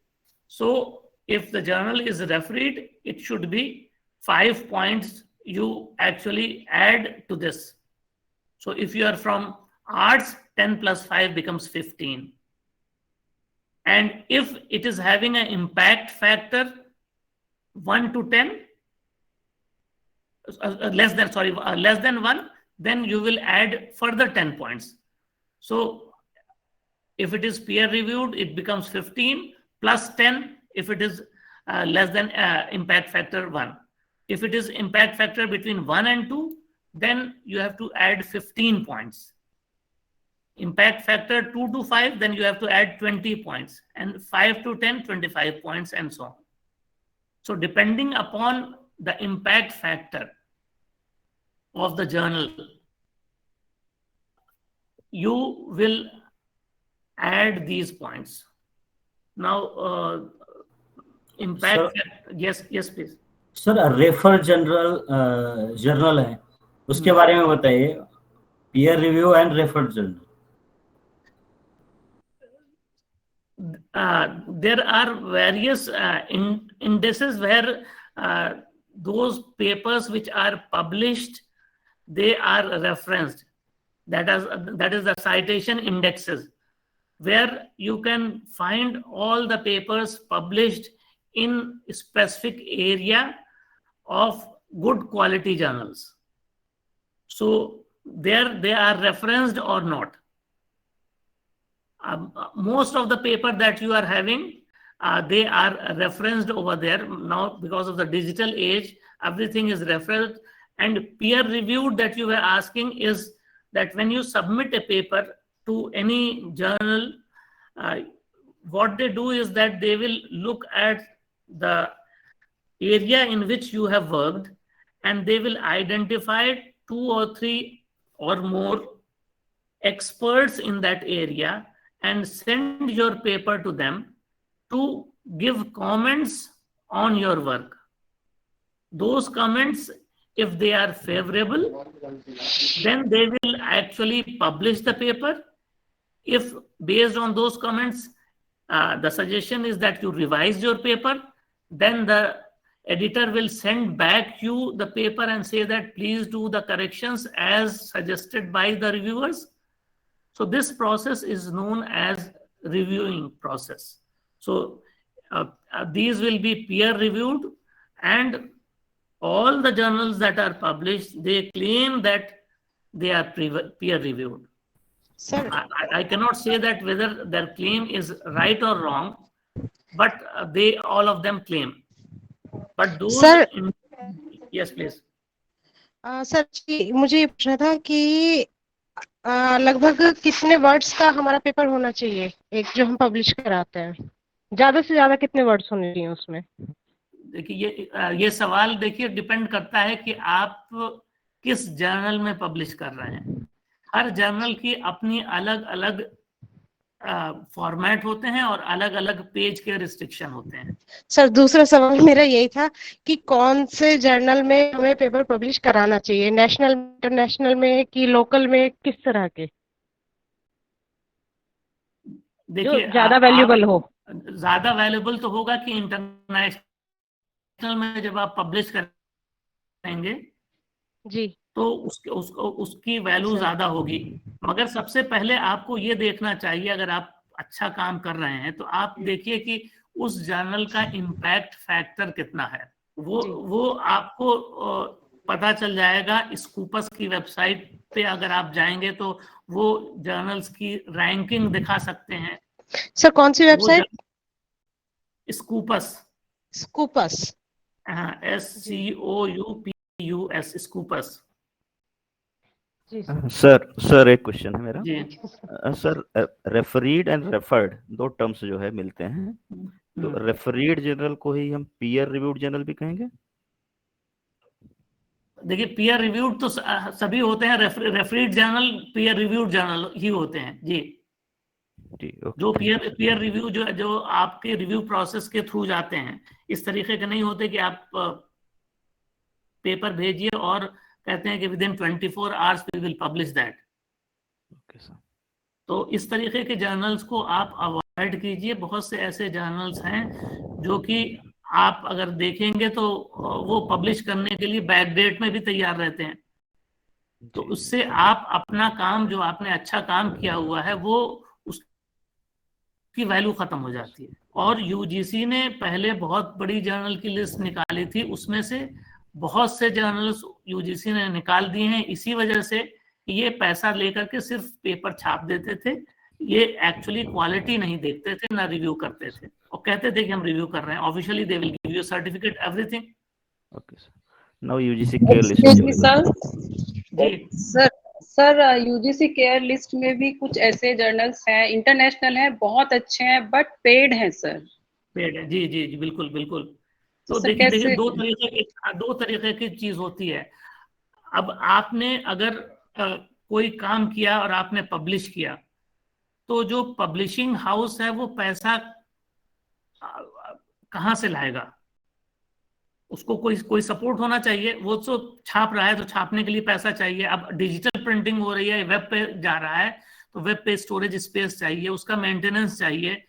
So if the journal is refereed, it should be 5 points you actually add to this. So if you are from arts, 10 plus 5 becomes 15. And if it is having an impact factor 1 to 10, less than 1, then you will add further 10 points. So if it is peer reviewed, it becomes 15 plus 10 if it is less than impact factor 1. If it is impact factor between 1 and 2, then you have to add 15 points. Impact factor 2 to 5, then you have to add 20 points. And 5 to 10, 25 points, and so on. So depending upon the impact factor of the journal, you will add these points. Now, impact. Yes, please. Sir refer journal है, उसके बारे में बताइए. Peer review and referred journal. There are various indices where those papers which are published, they are referenced. That is the citation indexes, where you can find all the papers published in a specific area of good quality journals. So there they are referenced or not. Most of the paper that you are having, they are referenced over there. Now, because of the digital age, everything is referenced. And peer reviewed that you were asking is that when you submit a paper to any journal, what they do is that they will look at the area in which you have worked, and they will identify 2 or 3 or more experts in that area and send your paper to them to give comments on your work. Those comments, if they are favorable, then they will actually publish the paper. If based on those comments, the suggestion is that you revise your paper, then the editor will send back you the paper and say that please do the corrections as suggested by the reviewers. So this process is known as reviewing process. So these will be peer reviewed, and all the journals that are published, they claim that they are peer reviewed. Sir, I cannot say that whether their claim is right or wrong, but they all of them claim. But those. Sir, yes, please. Sir ji, मुझे ये पूछना था कि लगभग कितने words का हमारा paper होना चाहिए, एक जो हम पब्लिश कराते हैं, ज्यादा से ज्यादा कितने वर्ड्स होने चाहिए उसमें? देखिए, ये सवाल देखिए डिपेंड करता है कि आप किस जर्नल में पब्लिश कर रहे हैं. हर जर्नल की अपनी अलग अलग फॉर्मेट होते हैं और अलग अलग पेज के रिस्ट्रिक्शन होते हैं. सर, दूसरा सवाल मेरा यही था कि कौन से जर्नल में हमें पेपर पब्लिश कराना चाहिए, नेशनल, इंटरनेशनल में कि लोकल में, किस तरह के? देखिए, ज्यादा वैल्यूएबल हो. ज्यादा वैल्यूएबल तो होगा कि इंटरनेशनल में जब आप पब्लिश करेंगे जी, तो उसकी वैल्यू ज्यादा होगी. मगर सबसे पहले आपको ये देखना चाहिए, अगर आप अच्छा काम कर रहे हैं तो आप देखिए कि उस जर्नल का इम्पैक्ट फैक्टर कितना है. वो आपको पता चल जाएगा. स्कूपस की वेबसाइट पे अगर आप जाएंगे तो वो जर्नल्स की रैंकिंग दिखा सकते हैं. सर, कौन सी वेबसाइट? स्कूपस. स्कूपस. हाँ, SCOUPUS, स्कूपस. सर एक क्वेश्चन है मेरा. जी. सर, रेफरीड एंड रेफर्ड दो टर्म्स जो है मिलते हैं, तो रेफरीड जर्नल को ही हम पीयर रिव्यूड जर्नल भी कहेंगे? देखिए पीयर रिव्यूड तो सभी होते हैं, रेफरीड जर्नल पीयर रिव्यूड जर्नल ही होते हैं जी। जी, ओके। जो पीयर रिव्यू जो आपके रिव्यू प्रोसेस के थ्रू जाते हैं, इस तरीके के नहीं होते कि आप पेपर भेजिए और कहते हैं कि within 24 hours we will publish that. Okay sir. तो इस तरीके के जर्नल्स को आप अवॉइड कीजिए। बहुत से ऐसे जर्नल्स हैं जो कि आप अगर देखेंगे तो वो पब्लिश करने के लिए बैक डेट में भी तैयार रहते हैं। तो उससे आप अपना काम, जो आपने अच्छा काम किया हुआ है, वो उसकी वैल्यू खत्म हो जाती है। और यूजीसी ने पहले बहुत बड़ी जर्नल की लिस्ट निकाली थी, उसमें से बहुत से जर्नल्स यूजीसी ने निकाल दिए हैं इसी वजह से कि ये पैसा लेकर के सिर्फ पेपर छाप देते थे, ये एक्चुअली क्वालिटी नहीं देखते थे, ना रिव्यू करते थे, और कहते थे कि हम रिव्यू कर रहे हैं। Officially they will give you certificate everything. Okay sir, now UGC care list. जी सर, यूजीसी केयर लिस्ट में भी कुछ ऐसे जर्नल्स हैं, इंटरनेशनल हैं, बहुत अच्छे हैं, बट पेड हैं सर। पेड है जी जी जी, बिल्कुल बिल्कुल। तो सर देखिए दो तरीके की चीज होती है। अब आपने अगर कोई काम किया और आपने पब्लिश किया, तो जो पब्लिशिंग हाउस है वो पैसा कहाँ से लाएगा? उसको कोई सपोर्ट होना चाहिए। वो तो छाप रहा है तो छापने के लिए पैसा चाहिए। अब डिजिटल प्रिंटिंग हो रही है, वेब पे जा रहा है, तो वेब पे स्टोरेज स्पेस चाहिए, उसका मेंटेनेंस चाहिए,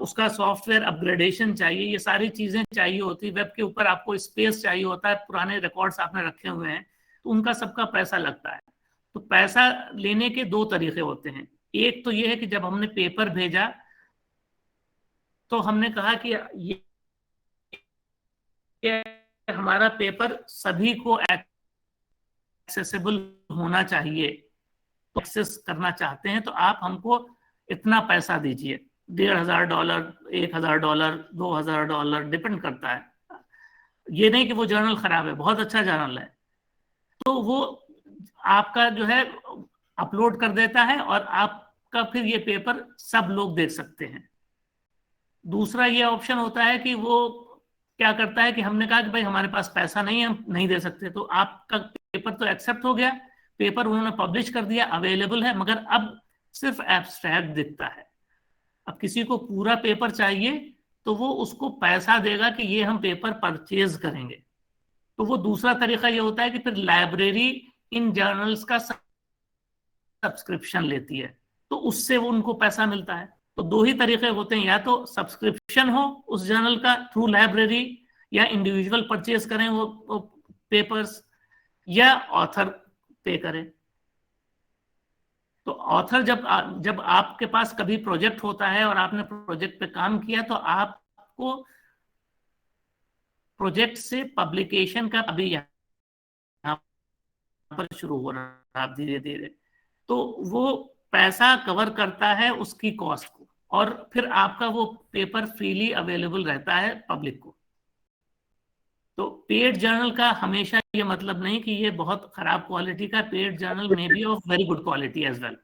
उसका सॉफ्टवेयर अपग्रेडेशन चाहिए, ये सारी चीजें चाहिए होती। वेब के ऊपर आपको स्पेस चाहिए होता है, पुराने रिकॉर्ड्स आपने रखे हुए हैं, तो उनका सबका पैसा लगता है। तो पैसा लेने के दो तरीके होते हैं। एक तो ये है कि जब हमने पेपर भेजा तो हमने कहा कि ये हमारा पेपर सभी को एक्सेसिबल होना चाहिए, तो एक्सेस करना चाहते हैं तो आप हमको इतना पैसा दीजिए, $1,500, $1,000, $2,000, डिपेंड करता है। ये नहीं कि वो जर्नल खराब है, बहुत अच्छा जर्नल है, तो वो आपका जो है अपलोड कर देता है और आपका फिर ये पेपर सब लोग देख सकते हैं। दूसरा ये ऑप्शन होता है कि वो क्या करता है कि हमने कहा कि भाई हमारे पास पैसा नहीं है, हम नहीं दे सकते, तो आपका पेपर तो एक्सेप्ट हो गया, पेपर उन्होंने पब्लिश कर दिया, अवेलेबल है, मगर अब सिर्फ एब्स्ट्रैक्ट दिखता है। अब किसी को पूरा पेपर चाहिए तो वो उसको पैसा देगा कि ये हम पेपर परचेज करेंगे। तो वो दूसरा तरीका ये होता है कि फिर लाइब्रेरी इन जर्नल्स का सब्सक्रिप्शन लेती है, तो उससे वो उनको पैसा मिलता है। तो दो ही तरीके होते हैं, या तो सब्सक्रिप्शन हो उस जर्नल का थ्रू लाइब्रेरी, या इंडिविजुअल परचेज करें वो पेपर्स, या ऑथर पे करें। तो ऑथर जब आपके पास कभी प्रोजेक्ट होता है और आपने प्रोजेक्ट पे काम किया, तो आपको प्रोजेक्ट से पब्लिकेशन का अभी यहाँ पर शुरू हो रहा है धीरे धीरे, तो वो पैसा कवर करता है उसकी कॉस्ट को, और फिर आपका वो पेपर फ्रीली अवेलेबल रहता है पब्लिक को। तो पेड जर्नल का हमेशा ये मतलब नहीं कि ये बहुत खराब क्वालिटी का, पेड जर्नल में be of very good quality as well.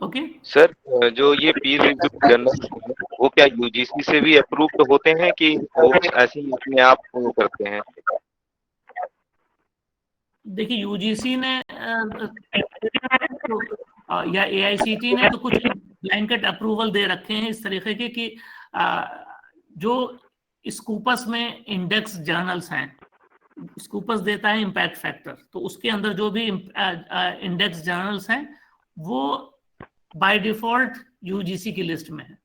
Okay sir, जो ये पीर रिव्यू जर्नल वो क्या यूजीसी से भी अप्रूव्ड होते हैं कि वो ऐसे ही अपने आप वो करते हैं? देखिए यूजीसी ने या एआईसीटी ने तो कुछ ब्लैंकेट अप्रूवल दे रखे हैं इस तरीके के कि जो स्कूपस में इंडेक्स जर्नल्स हैं, स्कूपस देता है इम्पैक्ट फैक्टर, तो उसके अंदर जो भी इंडेक्स जर्नल्स हैं वो बाय डिफॉल्ट यूजीसी की लिस्ट में है।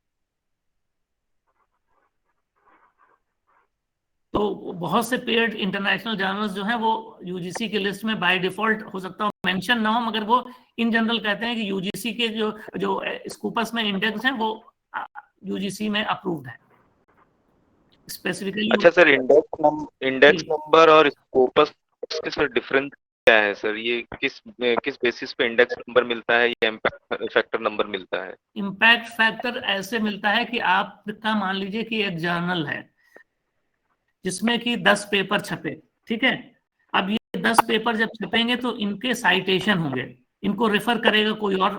तो बहुत से पेड इंटरनेशनल जर्नल्स जो हैं वो यूजीसी की लिस्ट में बाय डिफॉल्ट, हो सकता है मेंशन ना हो, मगर वो इन जनरल कहते हैं कि यूजीसी के जो स्कूपस में इंडेक्स हैं वो यूजीसी में अप्रूव्ड है स्पेसिफिकली। अच्छा सर, इंडेक्स नंबर और स्कोपस के सर डिफरेंस क्या है सर? ये किस बेसिस पे इंडेक्स नंबर मिलता है या इम्पैक्ट फैक्टर नंबर मिलता है? इम्पैक्ट फैक्टर ऐसे मिलता है कि आपका मान लीजिए कि एक जर्नल है जिसमें कि 10 पेपर छपे, ठीक है। अब ये 10 पेपर जब छपेंगे तो इनके साइटेशन होंगे, इनको रेफर करेगा कोई और,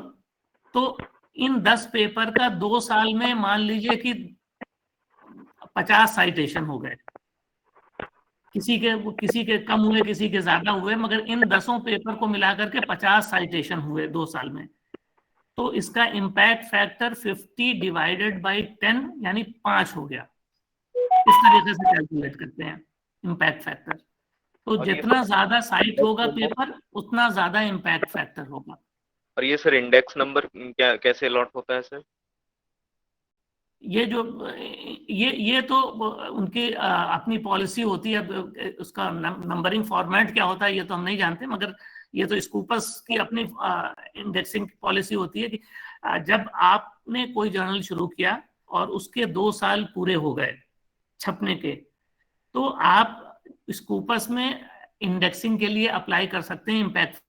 तो इन 10 पेपर का 2 साल में मान लीजिए कि 50 साइटेशन हो गए, किसी के कम हुए, किसी के ज्यादा हुए, मगर इन 10 पेपर को मिलाकर के 50 साइटेशन हुए 2 साल में। तो इसका इम्पैक्ट फैक्टर 50 डिवाइडेड बाई 10 यानी 5 हो गया। इस तरीके से कैलकुलेट करते हैं इम्पैक्ट फैक्टर। तो जितना ज्यादा साइट होगा पेपर, उतना ज्यादा इम्पैक्ट फैक्टर होगा। और ये सर इंडेक्स नंबर क्या कैसे अलॉट होता है सर? ये तो उनकी अपनी पॉलिसी होती है। उसका नंबरिंग फॉर्मेट क्या होता है ये तो हम नहीं जानते, मगर ये तो स्कूपस की अपनी इंडेक्सिंग पॉलिसी होती है कि जब आपने कोई जर्नल शुरू किया और उसके 2 साल पूरे हो गए छपने के, तो आप स्कूपस में इंडेक्सिंग के लिए अप्लाई कर सकते हैं इम्पैक्ट।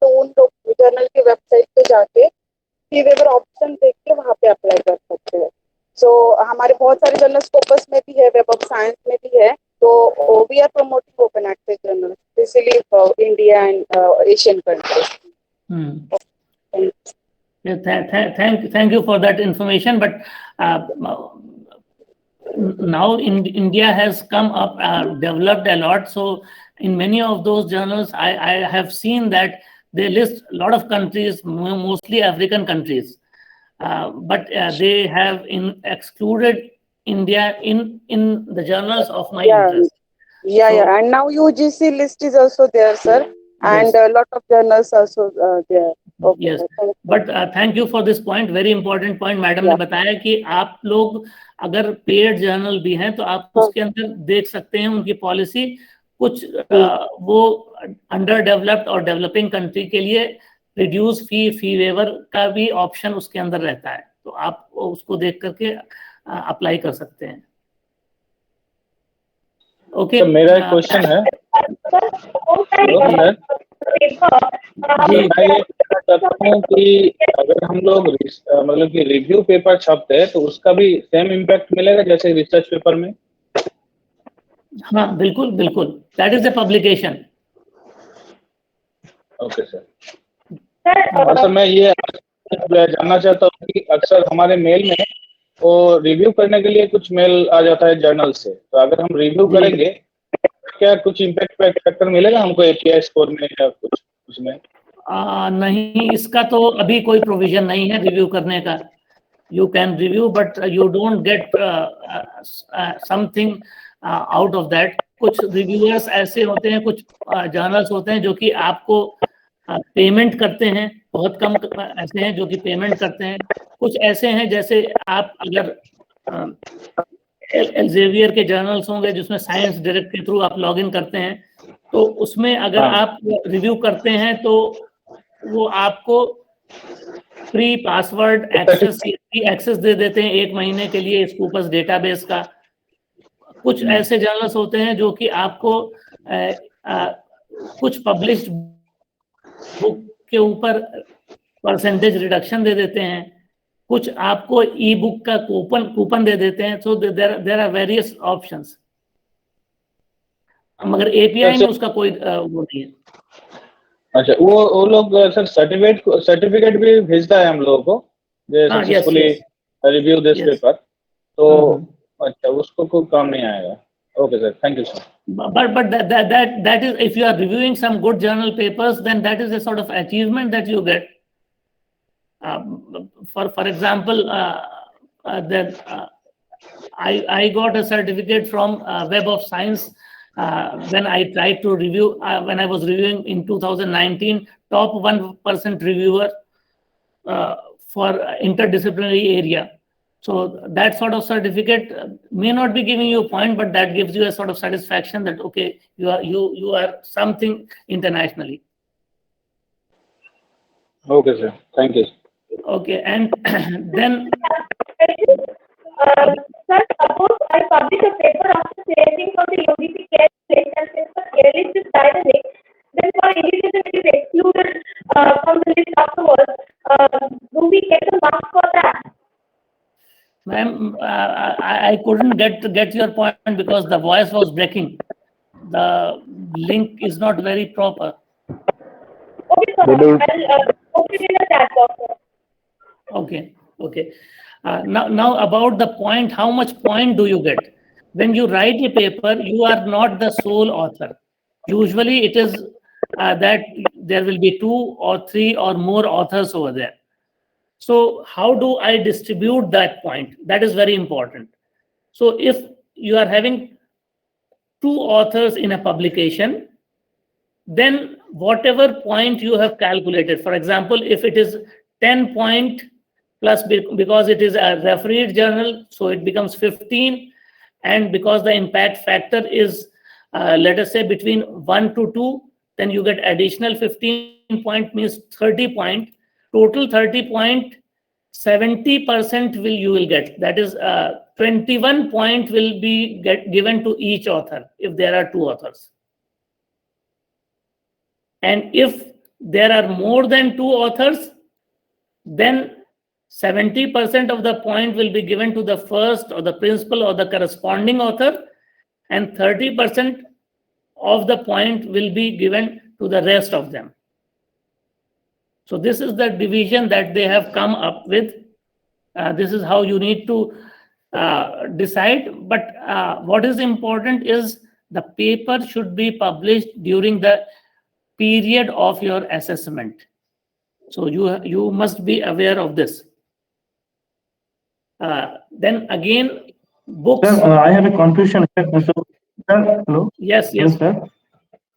तो उन लोग जर्नल की वेबसाइट पे जाके फीवेवर ऑप्शन देख के वहाँ पे अप्लाई कर सकते हैं। सो हमारे बहुत सारे जर्नल स्कोपस में भी है, वेब ऑफ साइंस में भी है। तो we are promoting open access journal specially for India and Asian countries. Thank you for that information. But now India has come up, developed a lot. So in many of those journals, I have seen that they list a lot of countries, mostly African countries, but they have excluded India in the journals of my interest. Yeah. And now UGC list is also there, sir. And Yes. a lot of journals also there. Okay, Yes, sir. but thank you for this point. Very important point. Madam ने बताया कि आप लोग अगर paid journal भी हैं तो आप उसके अंदर देख सकते हैं उनकी पॉलिसी। कुछ वो अंडर डेवलप्ड और डेवलपिंग कंट्री के लिए रिड्यूस फी वेवर का भी ऑप्शन उसके अंदर रहता है, तो आप उसको देख करके अप्लाई कर सकते हैं। ओके, तो मेरा एक क्वेश्चन है मैं ये कहना चाहता हूँ कि अगर हम लोग मतलब कि रिव्यू पेपर छपते हैं तो उसका भी सेम इम्पैक्ट मिलेगा जैसे रिसर्च पेपर में? हाँ, बिल्कुल बिल्कुल, that is the publication. Okay sir. और सर मैं ये जानना चाहता हूँ कि अक्सर हमारे मेल में वो रिव्यू करने के लिए कुछ मेल आ जाता है जर्नल से, तो अगर हम रिव्यू करेंगे क्या कुछ इम्पैक्ट फैक्टर मिलेगा हमको एपीआई स्कोर में या कुछ उसमें? नहीं, इसका तो अभी कोई प्रोविजन नहीं है रिव्यू करने का। You can review but you don't get something out of that. कुछ रिव्यूअर्स ऐसे होते हैं, कुछ जर्नल्स होते हैं जो कि आपको पेमेंट करते हैं, बहुत कम ऐसे हैं जो कि पेमेंट करते हैं। कुछ ऐसे हैं जैसे आप अगर एल्सेवियर के जर्नल्स होंगे जिसमें साइंस डायरेक्ट के थ्रू आप लॉगिन करते हैं, तो उसमें अगर आप रिव्यू करते हैं तो वो आपको फ्री पासवर्ड एक्सेस दे देते हैं 1 महीने के लिए स्कूपस डेटाबेस का। कुछ ऐसे जर्नल्स होते हैं जो कि आपको कुछ पब्लिश्ड बुक के ऊपर परसेंटेज रिडक्शन दे देते हैं, कुछ आपको ई बुक का कूपन दे देते हैं। So there are various options, मगर एपीआई में उसका कोई वो नहीं है। अच्छा, वो लोग सर सर्टिफिकेट भी भेजता है हम लोगों को जो सक्सेसफुली रिव्यू दिस पेपर, तो अच्छा उसको कोई काम नहीं आएगा। Okay sir, thank you sir. But that is, if you are reviewing some good journal papers, then that is a sort of achievement that you get. For example, I got a certificate from Web of Science when I tried to review, when I was reviewing in 2019, top 1% reviewer for interdisciplinary area. So that sort of certificate may not be giving you a point, but that gives you a sort of satisfaction that, okay, you are something internationally. Okay, sir. Thank you. Okay, and then Sir, suppose I publish a paper after changing from the UGC care list, and since the care list is dynamic, then for any reason it is excluded from the list afterwards, do we get a mark for that? ma'am, I couldn't get your point because the voice was breaking. The link is not very proper. Okay, sir. I'll put it in a chat box, sir. Okay. Now about the point, how much point do you get? When you write a paper, you are not the sole author. Usually it is that there will be 2 or 3 or more authors over there. So how do I distribute that point? That is very important. So if you are having 2 authors in a publication, then whatever point you have calculated, for example, if it is 10 point plus, because it is a refereed journal, so it becomes 15, and because the impact factor is let us say between 1 to 2, then you get additional 15 point, means 30 point. Total 30 point, 70% you will get. That is 21 point will be given to each author if there are 2 authors. And if there are more than 2 authors, then 70% of the point will be given to the first or the principal or the corresponding author, and 30% of the point will be given to the rest of them. So this is the division that they have come up with. This is how you need to decide. But what is important is the paper should be published during the period of your assessment. So you must be aware of this. Then again, books. Sir, I have a confusion here. So, sir, hello? Yes. Hello, sir.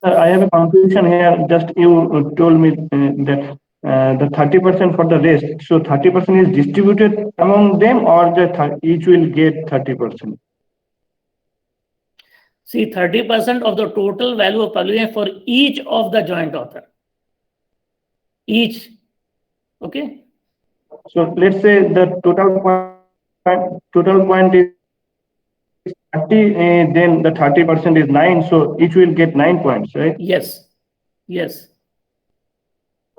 Sir, I have a confusion here. Just you told me that the 30% for the rest. So 30% is distributed among them, or each will get 30%? See, 30% of the total value of publication for each of the joint author. Each. Okay. So let's say the total point is 30, then the 30% is 9. So each will get 9 points, right? Yes.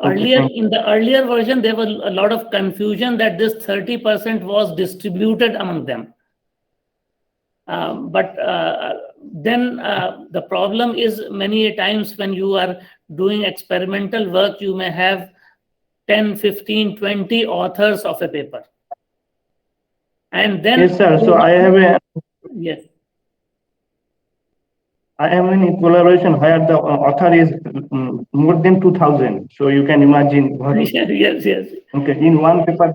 Okay, In the earlier version, there was a lot of confusion that this 30% was distributed among them. But then the problem is many times when you are doing experimental work, you may have 10, 15, 20 authors of a paper. And then yes, sir. So I have a yes. I am in collaboration where the author is more than 2,000. So you can imagine what. Yes. Okay, in one paper,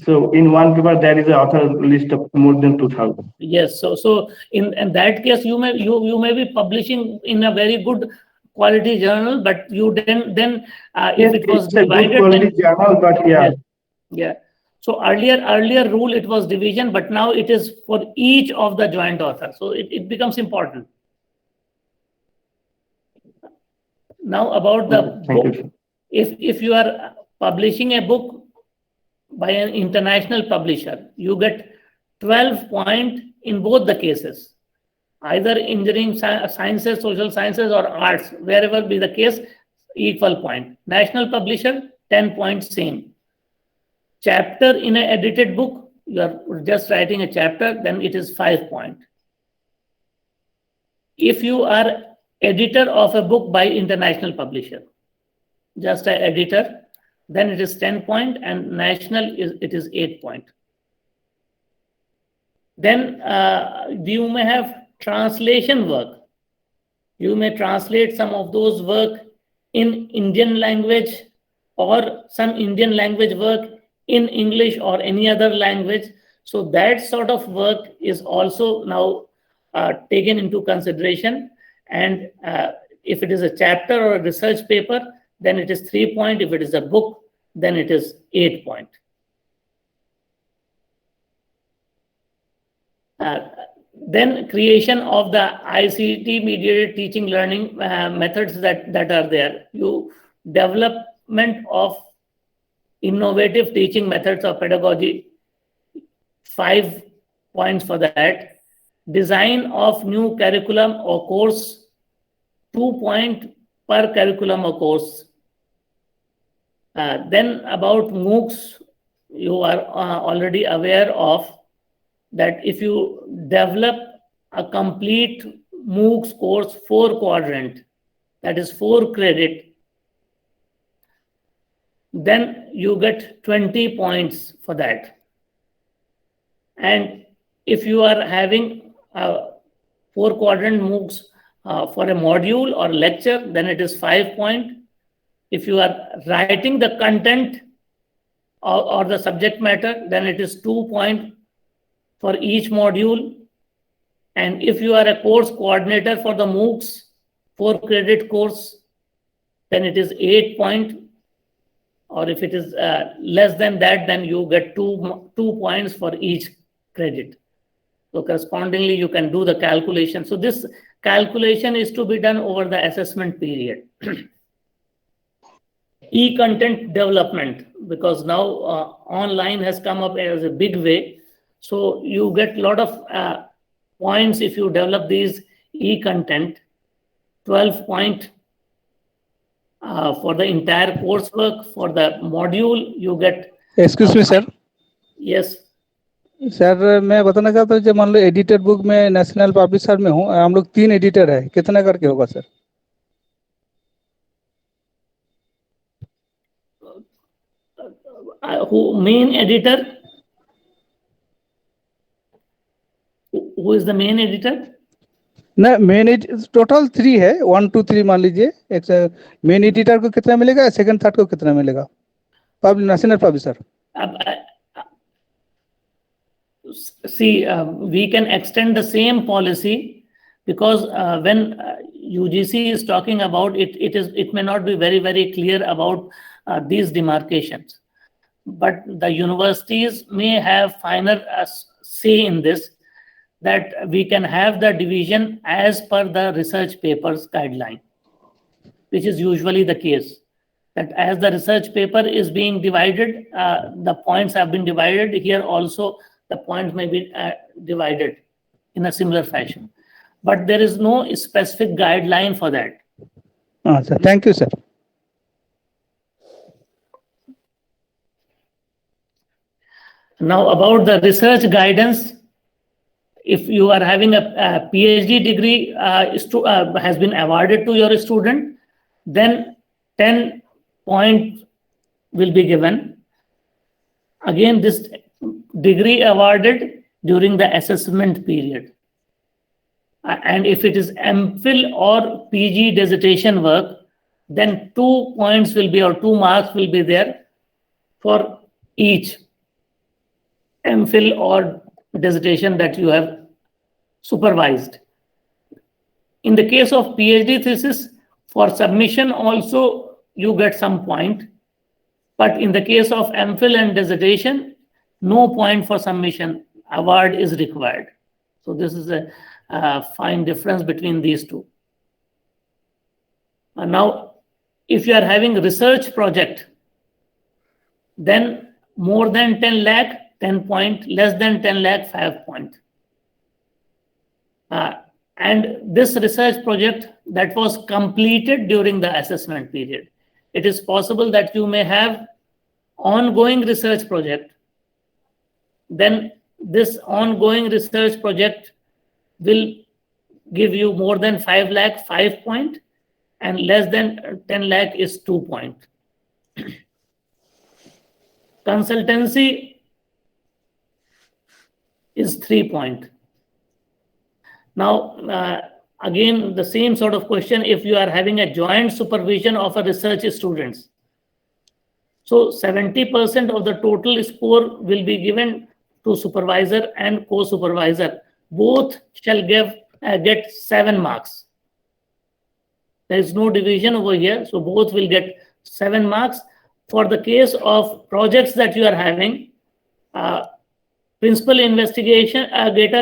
so in one paper there is an author list of more than 2,000. Yes. So in that case, you may be publishing in a very good quality journal, but you then Yes, if it was it's a good divided, quality journal, but yeah. So earlier rule it was division, but now it is for each of the joint authors. So it becomes important. Now about the book. If you are publishing a book by an international publisher, you get 12 points in both the cases. Either engineering, sciences, social sciences, or arts, wherever be the case, equal point. National publisher, 10 points, same. Chapter in an edited book, you are just writing a chapter, then it is 5 points. If you are editor of a book by international publisher, just an editor, then it is 10 points, and national it is 8 points. Then you may have translation work. You may translate some of those work in Indian language, or some Indian language work in English or any other language. So that sort of work is also now taken into consideration. And if it is a chapter or a research paper, then it is 3 points. If it is a book, then it is 8 point. Then creation of the ICT mediated teaching learning methods that are there. You development of innovative teaching methods of pedagogy, 5 points for that. Design of new curriculum or course, 2 points per curriculum or course. Then about MOOCs, you are already aware of that if you develop a complete MOOCs course 4 quadrant, that is 4 credit, then you get 20 points for that. And if you are having 4 quadrant MOOCs for a module or lecture, then it is 5 points. If you are writing the content or the subject matter, then it is 2 points for each module. And if you are a course coordinator for the MOOCs 4 credit course, then it is 8 points. Or if it is less than that, then you get 2 points for each credit. So correspondingly, you can do the calculation. So this calculation is to be done over the assessment period. E-content development, because now online has come up as a big way. So you get a lot of points if you develop these e-content, 12 points for the entire coursework. For the module, you get... Excuse me, sir. Yes. Sir मैं बताना चाहता हूँ, जब मान लो edited book में national publisher में हूँ, हम लोग 3 एडिटर है, कितना करके होगा sir? Who main editor? Who is the main editor? ना मेन टोटल 3 है, 1 2 3 मान लीजिए. एक मेन एडिटर को कितना मिलेगा, सेकंड थर्ड को कितना मिलेगा, national publisher? See, we can extend the same policy because when UGC is talking about it, it may not be very clear about these demarcations. But the universities may have final say in this, that we can have the division as per the research papers guideline, which is usually the case. That as the research paper is being divided, the points have been divided. Here also, the points may be divided in a similar fashion. But there is no specific guideline for that. Sir, thank you, sir. Now about the research guidance, if you are having a PhD degree has been awarded to your student, then 10 points will be given. Again, this degree awarded during the assessment period. And if it is MPhil or PG dissertation work, then 2 points will be, or 2 marks will be there for each MPhil or dissertation that you have supervised. In the case of PhD thesis, for submission also you get some point. But in the case of MPhil and dissertation, no point for submission, award is required. So this is a fine difference between these two. And now, if you are having research project, then more than 10 lakh, 10 point, less than 10 lakh, 5 point. And this research project that was completed during the assessment period, it is possible that you may have ongoing research project. Then this ongoing research project will give you more than 5 lakh, 5 point, and less than 10 lakh is 2 point. Consultancy is 3 point. Now, again, the same sort of question if you are having a joint supervision of a research students. So 70% of the total score will be given to supervisor and co-supervisor. Both shall get 7 marks. There is no division over here, so both will get 7 marks for the case of projects that you are having, principal investigator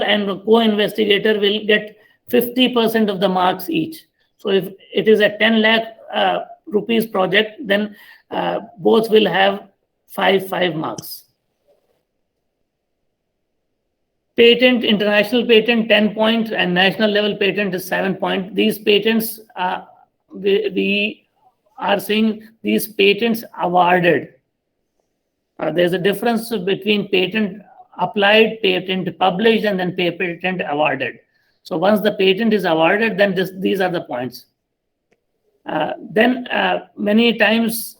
and co-investigator will get 50% of the marks each. So if it is a 10 lakh rupees project, then both will have 5 marks. Patent, international patent 10 points and national level patent is 7 points. These patents, we are seeing these patents awarded. There's a difference between patent applied, patent published, and then patent awarded. So once the patent is awarded, then these are the points. Then many times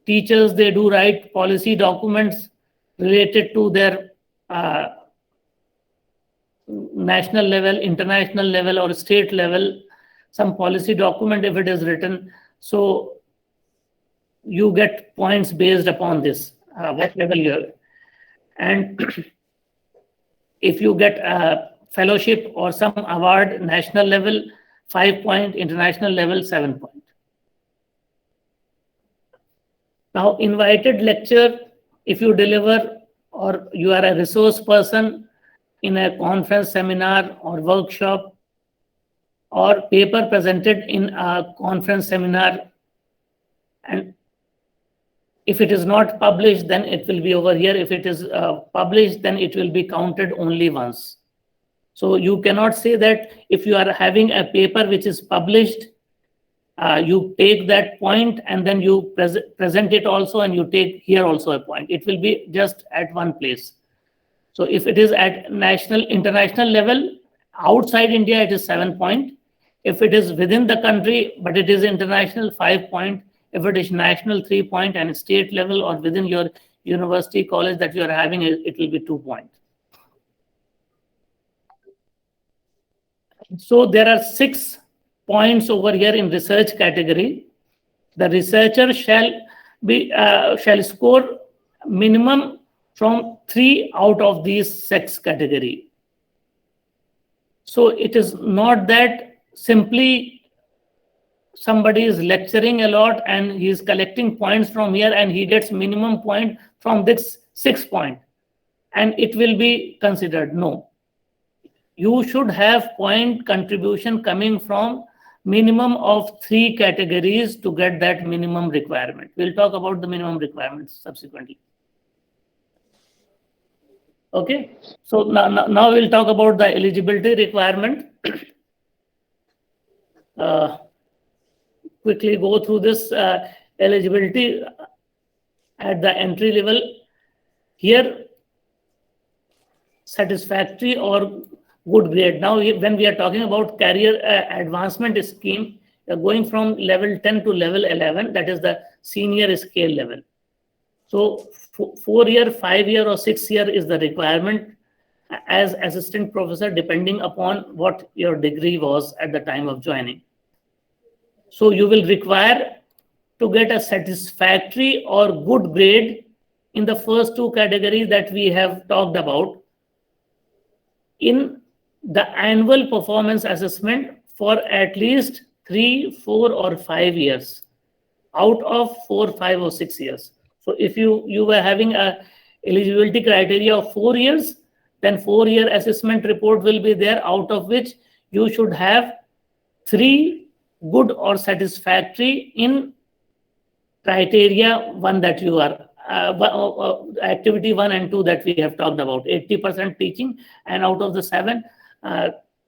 teachers, they do write policy documents related to their national level, international level, or state level, some policy document if it is written. So you get points based upon this, what level you're. And if you get a fellowship or some award, national level, 5 point, international level, 7 point. Now, invited lecture, if you deliver or you are a resource person in a conference, seminar, or workshop, or paper presented in a conference, seminar, and if it is not published, then it will be over here. If it is published, then it will be counted only once. So you cannot say that if you are having a paper which is published, you take that point and then you present it also, and you take here also a point. It will be just at one place. So if it is at national, international level, outside India, it is 7 point. If it is within the country, but it is international, 5 point. If it is national, 3 point, and state level or within your university, college that you are having, it will be 2 point. So there are 6 points over here in research category. The researcher shall score minimum from 3 out of these 6 category. So it is not that simply somebody is lecturing a lot and he is collecting points from here and he gets minimum point from this 6 point and it will be considered. No. You should have point contribution coming from minimum of 3 categories to get that minimum requirement. We'll talk about the minimum requirements subsequently. Okay, so now we'll talk about the eligibility requirement. Quickly go through this eligibility at the entry level. Here, satisfactory or good grade. Now, when we are talking about career advancement scheme, going from level 10 to level 11, that is the senior scale level. So 4 year, 5 year, or 6 year is the requirement as assistant professor, depending upon what your degree was at the time of joining. So you will require to get a satisfactory or good grade in the first 2 categories that we have talked about in the annual performance assessment for at least 3, 4, or 5 years out of 4, 5, or 6 years. So if you were having a eligibility criteria of 4 years, then 4-year assessment report will be there, out of which you should have 3 good or satisfactory in criteria 1 that you are, activity 1 and 2 that we have talked about, 80% teaching, and out of the 7,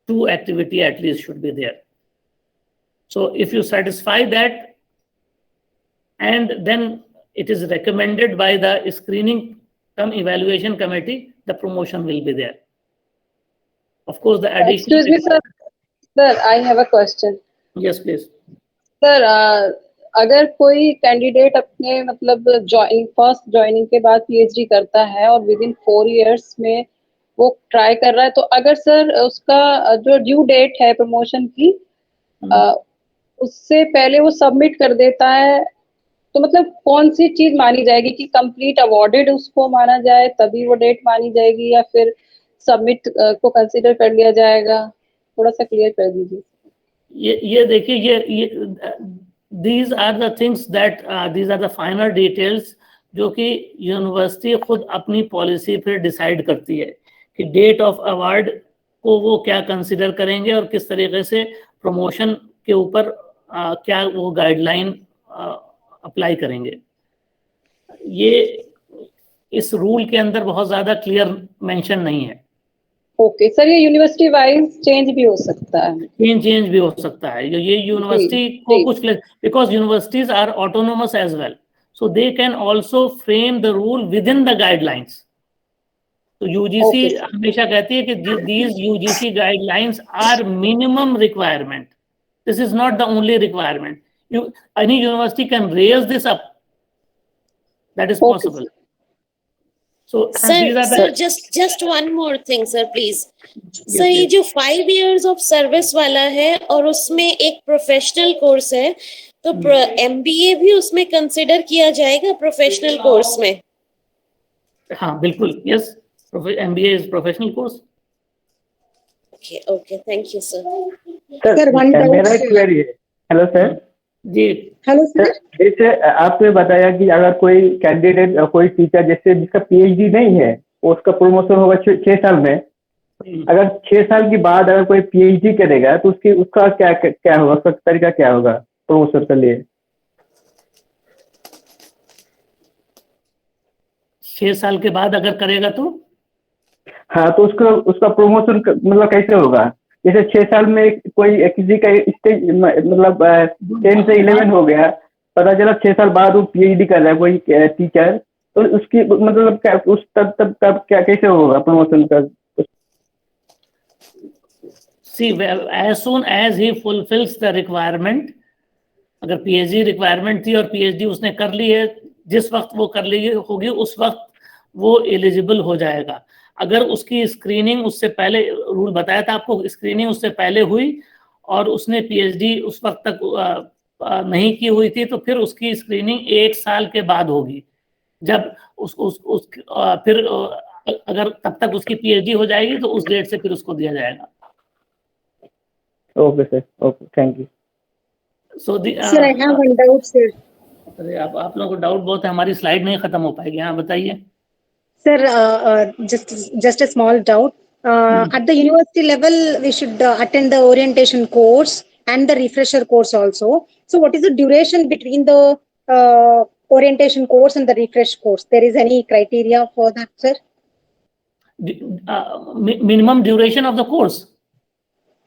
2 activity at least should be there. So if you satisfy that, and then it is recommended by the screening evaluation committee, the promotion will be there. Of course, the additional... Excuse me, sir. Sir, I have a question. Yes, please. Sir, अगर कोई candidate अपने मतलब first joining के बाद PhD करता है और with in 4 years में वो ट्राई कर रहा है, तो अगर सर उसका जो ड्यू डेट है प्रमोशन की उससे पहले वो सबमिट कर देता है, तो मतलब कौन सी चीज मानी जाएगी कि कंप्लीट अवॉर्डेड उसको माना जाए तभी वो डेट मानी जाएगी, या फिर सबमिट को कंसीडर कर लिया जाएगा? थोड़ा सा क्लियर कर दीजिए। ये देखिए, ये these are the things that these are the final details जो कि यूनिवर्सिटी खुद अपनी पॉलिसी फिर डिसाइड करती है कि डेट ऑफ अवार्ड को वो क्या कंसिडर करेंगे और किस तरीके से प्रमोशन के ऊपर क्या वो गाइडलाइन अप्लाई करेंगे। ये इस रूल के अंदर बहुत ज्यादा क्लियर मेंशन नहीं है। ओके सर, ये यूनिवर्सिटी वाइज चेंज भी हो सकता है। चेंज भी हो सकता है। ये यूनिवर्सिटी को कुछ, because universities are autonomous as well, so they can also frame the rule within the guidelines. तो UGC हमेशा कहती है कि these UGC guidelines are minimum requirement. This is not the only requirement. Any university can raise this up. That is possible. So sir, just one more thing, sir, please. Sir, ये जो 5 years of service वाला है और उसमें एक professional course है, तो MBA भी उसमें कंसिडर किया जाएगा प्रोफेशनल कोर्स में? हाँ बिल्कुल, yes, MBA is professional course. Okay, thank you sir. Sir मेरा एक क्वेरी है। Hello sir. जी हेलो सर। जैसे आपने बताया कि अगर कोई कैंडिडेट, कोई टीचर जैसे जिसका PhD नहीं है, उसका प्रमोशन होगा 6 साल में। अगर 6 साल के बाद अगर कोई PhD करेगा तो उसका क्या होगा, उसका तरीका क्या होगा प्रमोशन के लिए? 6 साल के बाद अगर करेगा तो हाँ, तो उसका प्रमोशन मतलब कैसे होगा? जैसे 6 साल में कोई किसी का स्टेज मतलब 10 से 11 हो गया, पता चला 6 साल बाद वो PhD कर रहा है कोई टीचर, तो उसकी मतलब क्या उस तब क्या कैसे होगा प्रमोशन का? See, as soon as he fulfills the requirement, अगर PhD रिक्वायरमेंट थी और PhD उसने कर ली है, जिस वक्त वो कर ली होगी उस वक्त वो एलिजिबल हो जाएगा। अगर उसकी स्क्रीनिंग उससे पहले, रूल बताया था आपको, स्क्रीनिंग उससे पहले हुई और उसने PhD उस वक्त तक नहीं की हुई थी, तो फिर उसकी स्क्रीनिंग 1 साल के बाद होगी। जब फिर अगर तब तक उसकी PhD हो जाएगी तो उस डेट से फिर उसको दिया जाएगा। Okay sir, okay, thank you. So sir, I have one doubt, sir. अरे आप लोगों को डाउट बहुत है, हमारी स्लाइड नहीं खत्म हो पाएगी। हाँ बताइए। Sir, just a small doubt. At the university level, we should attend the orientation course and the refresher course also. So, what is the duration between the orientation course and the refresh course? There is any criteria for that, sir? Minimum duration of the course?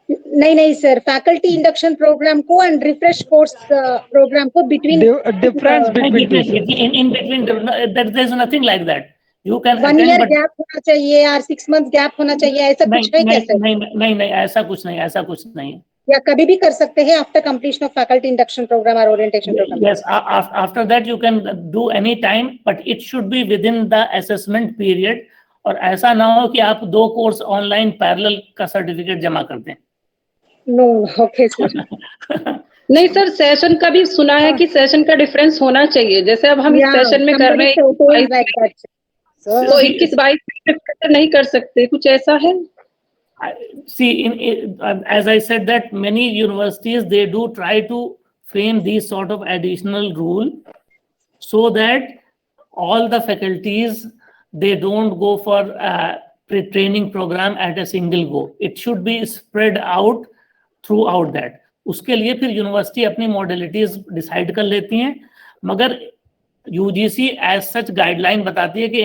नहीं sir, faculty induction programme को and refresh course programme को between difference in between there is nothing like that. You can 1 year gap होना चाहिए और 6 months gap होना चाहिए, ऐसा कुछ है क्या सर? नहीं, ऐसा कुछ नहीं है। या कभी भी कर सकते हैं after completion of faculty induction programme और orientation programme? Yes, after that you can do any time, but it should be within the assessment period. और ऐसा ना हो कि आप 2 कोर्स ऑनलाइन पैरेलल का सर्टिफिकेट जमा कर दें। No, okay sir. नहीं सर, सेशन का भी सुना है कि सेशन का डिफरेंस होना चाहिए। जैसे अब हम इस सेशन में कर रहे हैं तो 21-22 नहीं कर सकते, कुछ ऐसा है? See, as I said that many universities, they do try to frame these sort of additional rule so that all the faculties, they don't go for pre-training program at a single go. It should be spread out throughout that. उसके लिए फिर university अपनी modalities decide कर लेती हैं, मगर UGC as such guideline बताती है कि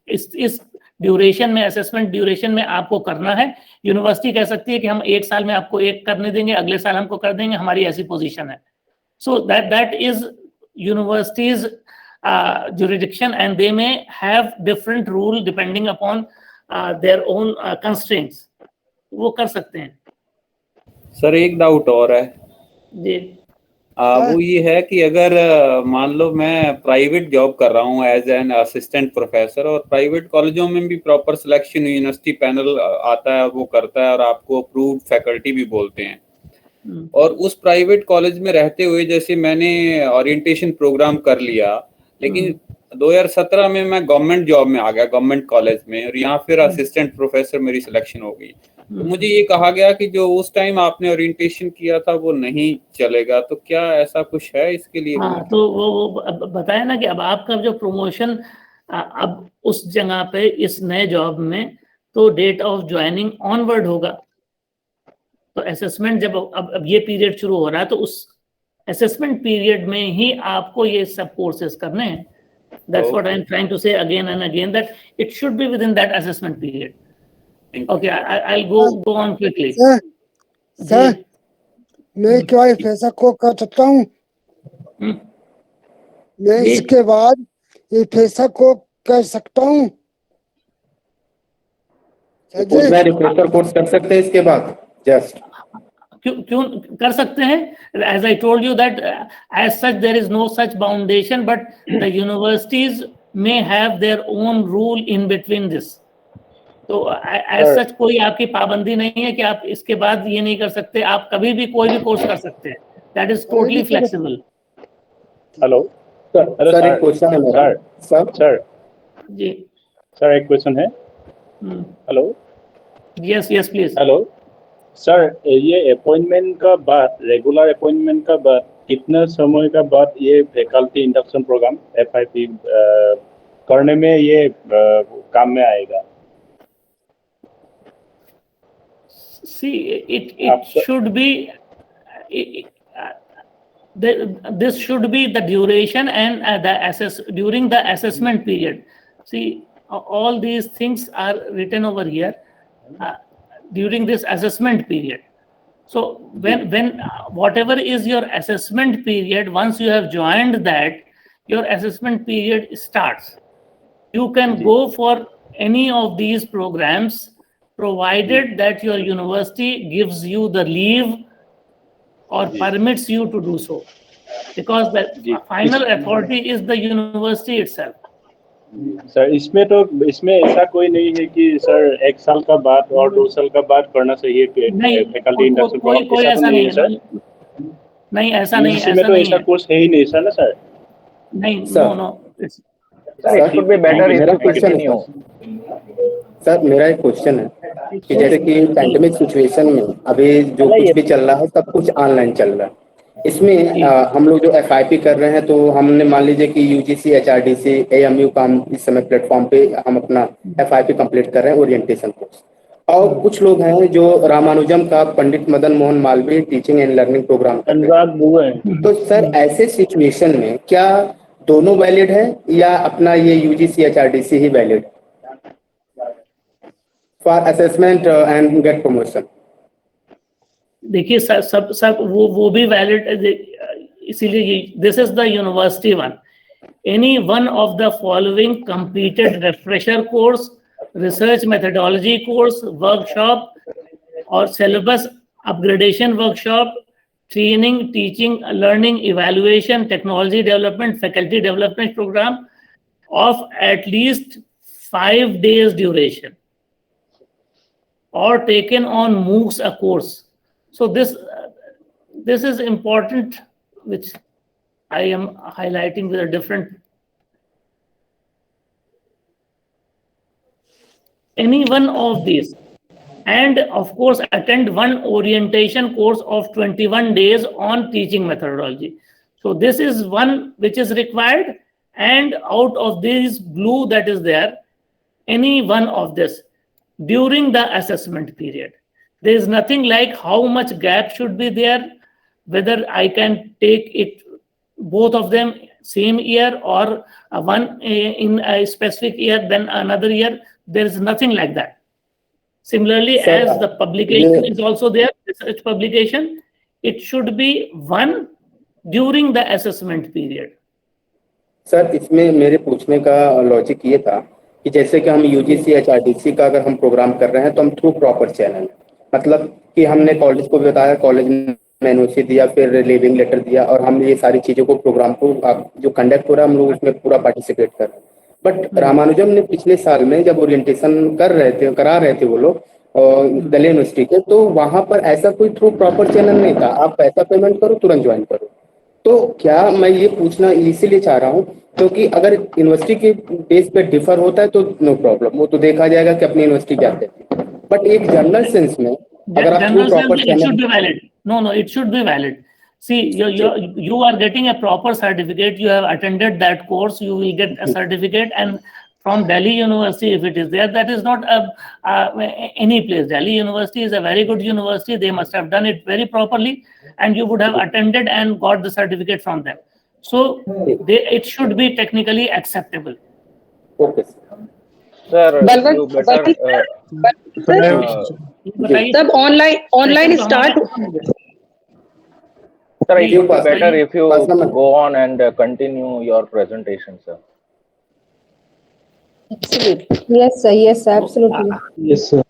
इस ड्यूरेशन में, असेसमेंट ड्यूरेशन में आपको करना है। यूनिवर्सिटी कह सकती है कि हम 1 साल में आपको 1 करने देंगे, अगले साल हमको कर देंगे, हमारी ऐसी पोजीशन है। So that is universities jurisdiction, and they may have different rule depending upon their own constraints. वो कर सकते हैं। सर एक डाउट और है जी। वो ये है कि अगर मान लो मैं प्राइवेट जॉब कर रहा हूँ एज एन असिस्टेंट प्रोफेसर, और प्राइवेट कॉलेजों में भी प्रॉपर सिलेक्शन यूनिवर्सिटी पैनल आता है, वो करता है और आपको अप्रूव्ड फैकल्टी भी बोलते हैं, और उस प्राइवेट कॉलेज में रहते हुए जैसे मैंने ओरिएंटेशन प्रोग्राम कर लिया, लेकिन 2017 में मैं गवर्नमेंट जॉब में आ गया, गवर्नमेंट कॉलेज में, और यहाँ फिर असिस्टेंट प्रोफेसर मेरी सिलेक्शन हो गई, तो मुझे ये कहा गया कि जो उस टाइम आपने ओरिएंटेशन किया था वो नहीं चलेगा, तो क्या ऐसा कुछ है इसके लिए? हाँ, तो वो अब बताया ना कि अब आपका जो प्रमोशन अब उस जगह पे इस नए जॉब में तो डेट ऑफ ज्वाइनिंग ऑनवर्ड होगा। तो असेसमेंट जब अब ये पीरियड शुरू हो रहा है तो उस असेसमेंट पीरियड में ही आपको ये सब कोर्सेज करने हैं। That's what I'm trying to say again and again, that it should be within that assessment period. Okay, I'll go on quickly. Sir मैं क्या ये पैसा को कर सकता हूँ? मैं इसके बाद ये पैसा को कर सकता हूँ? मैं रिफ्रेशर कोर्स कर सकते हैं इसके बाद जस्ट? क्यों कर सकते हैं? As I told you that as such there is no such foundation, but the universities may have their own rule in between this. तो as such कोई आपकी पाबंदी नहीं है कि आप इसके बाद ये नहीं कर सकते, आप कभी भी कोई भी कोर्स कर सकते हैं। That is totally flexible. Hello sir एक क्वेश्चन है मेरा। सर जी सर एक क्वेश्चन है। Hello yes please. Hello sir, ये अपॉइंटमेंट का बाद, रेगुलर अपॉइंटमेंट का बाद कितना समय का बाद ये फैकल्टी इंडक्शन प्रोग्राम FIP करने में ये काम में आएगा? See, it should be this should be the duration and during the assessment period. See, all these things are written over here during this assessment period. So when whatever is your assessment period, once you have joined that, your assessment period starts. You can go for any of these programs provided that your university gives you the leave or permits you to do so, because the final authority is the university itself. Sir इसमें ऐसा कोई नहीं है कि sir 1 साल का बाद और 2 साल का बाद करना चाहिए फैकल्टी इंडक्शन प्रोग्राम? कोई ऐसा नहीं है सर। नहीं, ऐसा नहीं, इसमें तो ऐसा कोर्स है ही नहीं सर ना सर? नहीं, नो सर मेरा एक क्वेश्चन है कि जैसे कि पैंडेमिक सिचुएशन में अभी जो कुछ भी चल रहा है सब कुछ ऑनलाइन चल रहा है, इसमें हम लोग जो FIP कर रहे हैं तो हमने मान लीजिए कि UGC HRDC AMU का हम इस समय प्लेटफॉर्म पे हम अपना FIP कंप्लीट कर रहे हैं ओरिएंटेशन कोर्स, और कुछ लोग हैं जो रामानुजम का Pandit Madan Mohan Malaviya teaching and learning programme कर रहे हैं। तो सर ऐसे सिचुएशन में क्या दोनों वैलिड है या अपना ये UGC HRDC ही valid for assessment and get promotion? देखिए सब वो भी वैलिड, इसीलिए this is the university one. Any one of the following completed refresher course, research methodology course, workshop और syllabus upgradation workshop, training, teaching, learning, evaluation, technology development, faculty development programme of at least 5 days duration or taken on MOOCs a course. So this is important, which I am highlighting with a different. Any one of these, and of course attend one orientation course of 21 days on teaching methodology. So this is one which is required, and out of this blue that is there, any one of this during the assessment period. There is nothing like how much gap should be there, whether I can take it both of them same year or one in a specific year then another year. There is nothing like that. Similarly, as the publication is also there, research publication, it should be one during the assessment period. Sir इसमें मेरे पूछने का logic ये था कि जैसे कि हम UGC HRDC का अगर हम प्रोग्राम कर रहे हैं तो हम थ्रू प्रॉपर चैनल, मतलब कि हमने कॉलेज को भी बताया, कॉलेज में NOC दिया, फिर लीविंग लेटर दिया, और हम ये सारी चीज़ों को प्रोग्राम को जो कंडक्ट हो रहा है हम लोग उसमें पूरा पार्टिसिपेट कर रहे हैं। बट रामानुजम ने पिछले साल में जब ओरिएंटेशन करा रहे थे वो लोग दिल्ली यूनिवर्सिटी के, तो वहाँ पर ऐसा कोई थ्रू प्रॉपर चैनल नहीं था, आप पैसा पेमेंट करो तुरंत ज्वाइन करो। तो क्या मैं ये पूछना इसीलिए चाह रहा हूँ क्योंकि अगर यूनिवर्सिटी के बेस पे डिफर होता है तो नो प्रॉब्लम, वो तो देखा जाएगा कि अपनी यूनिवर्सिटी क्या कहती है, बट एक जनरल सेंस में अगर आप General sense, proper it should be valid. No, it should be valid. See, you are getting a proper certificate. You have attended that course. You will get a certificate, and from Delhi University, if it is there, that is not any place. Delhi University is a very good university. They must have done it very properly, and you would have attended and got the certificate from them. So it should be technically acceptable. Okay. Sir तब online start Sir, it would be better if you go on and continue your presentation, sir. Absolutely. Yes, sir. Yes, absolutely. Yes, sir.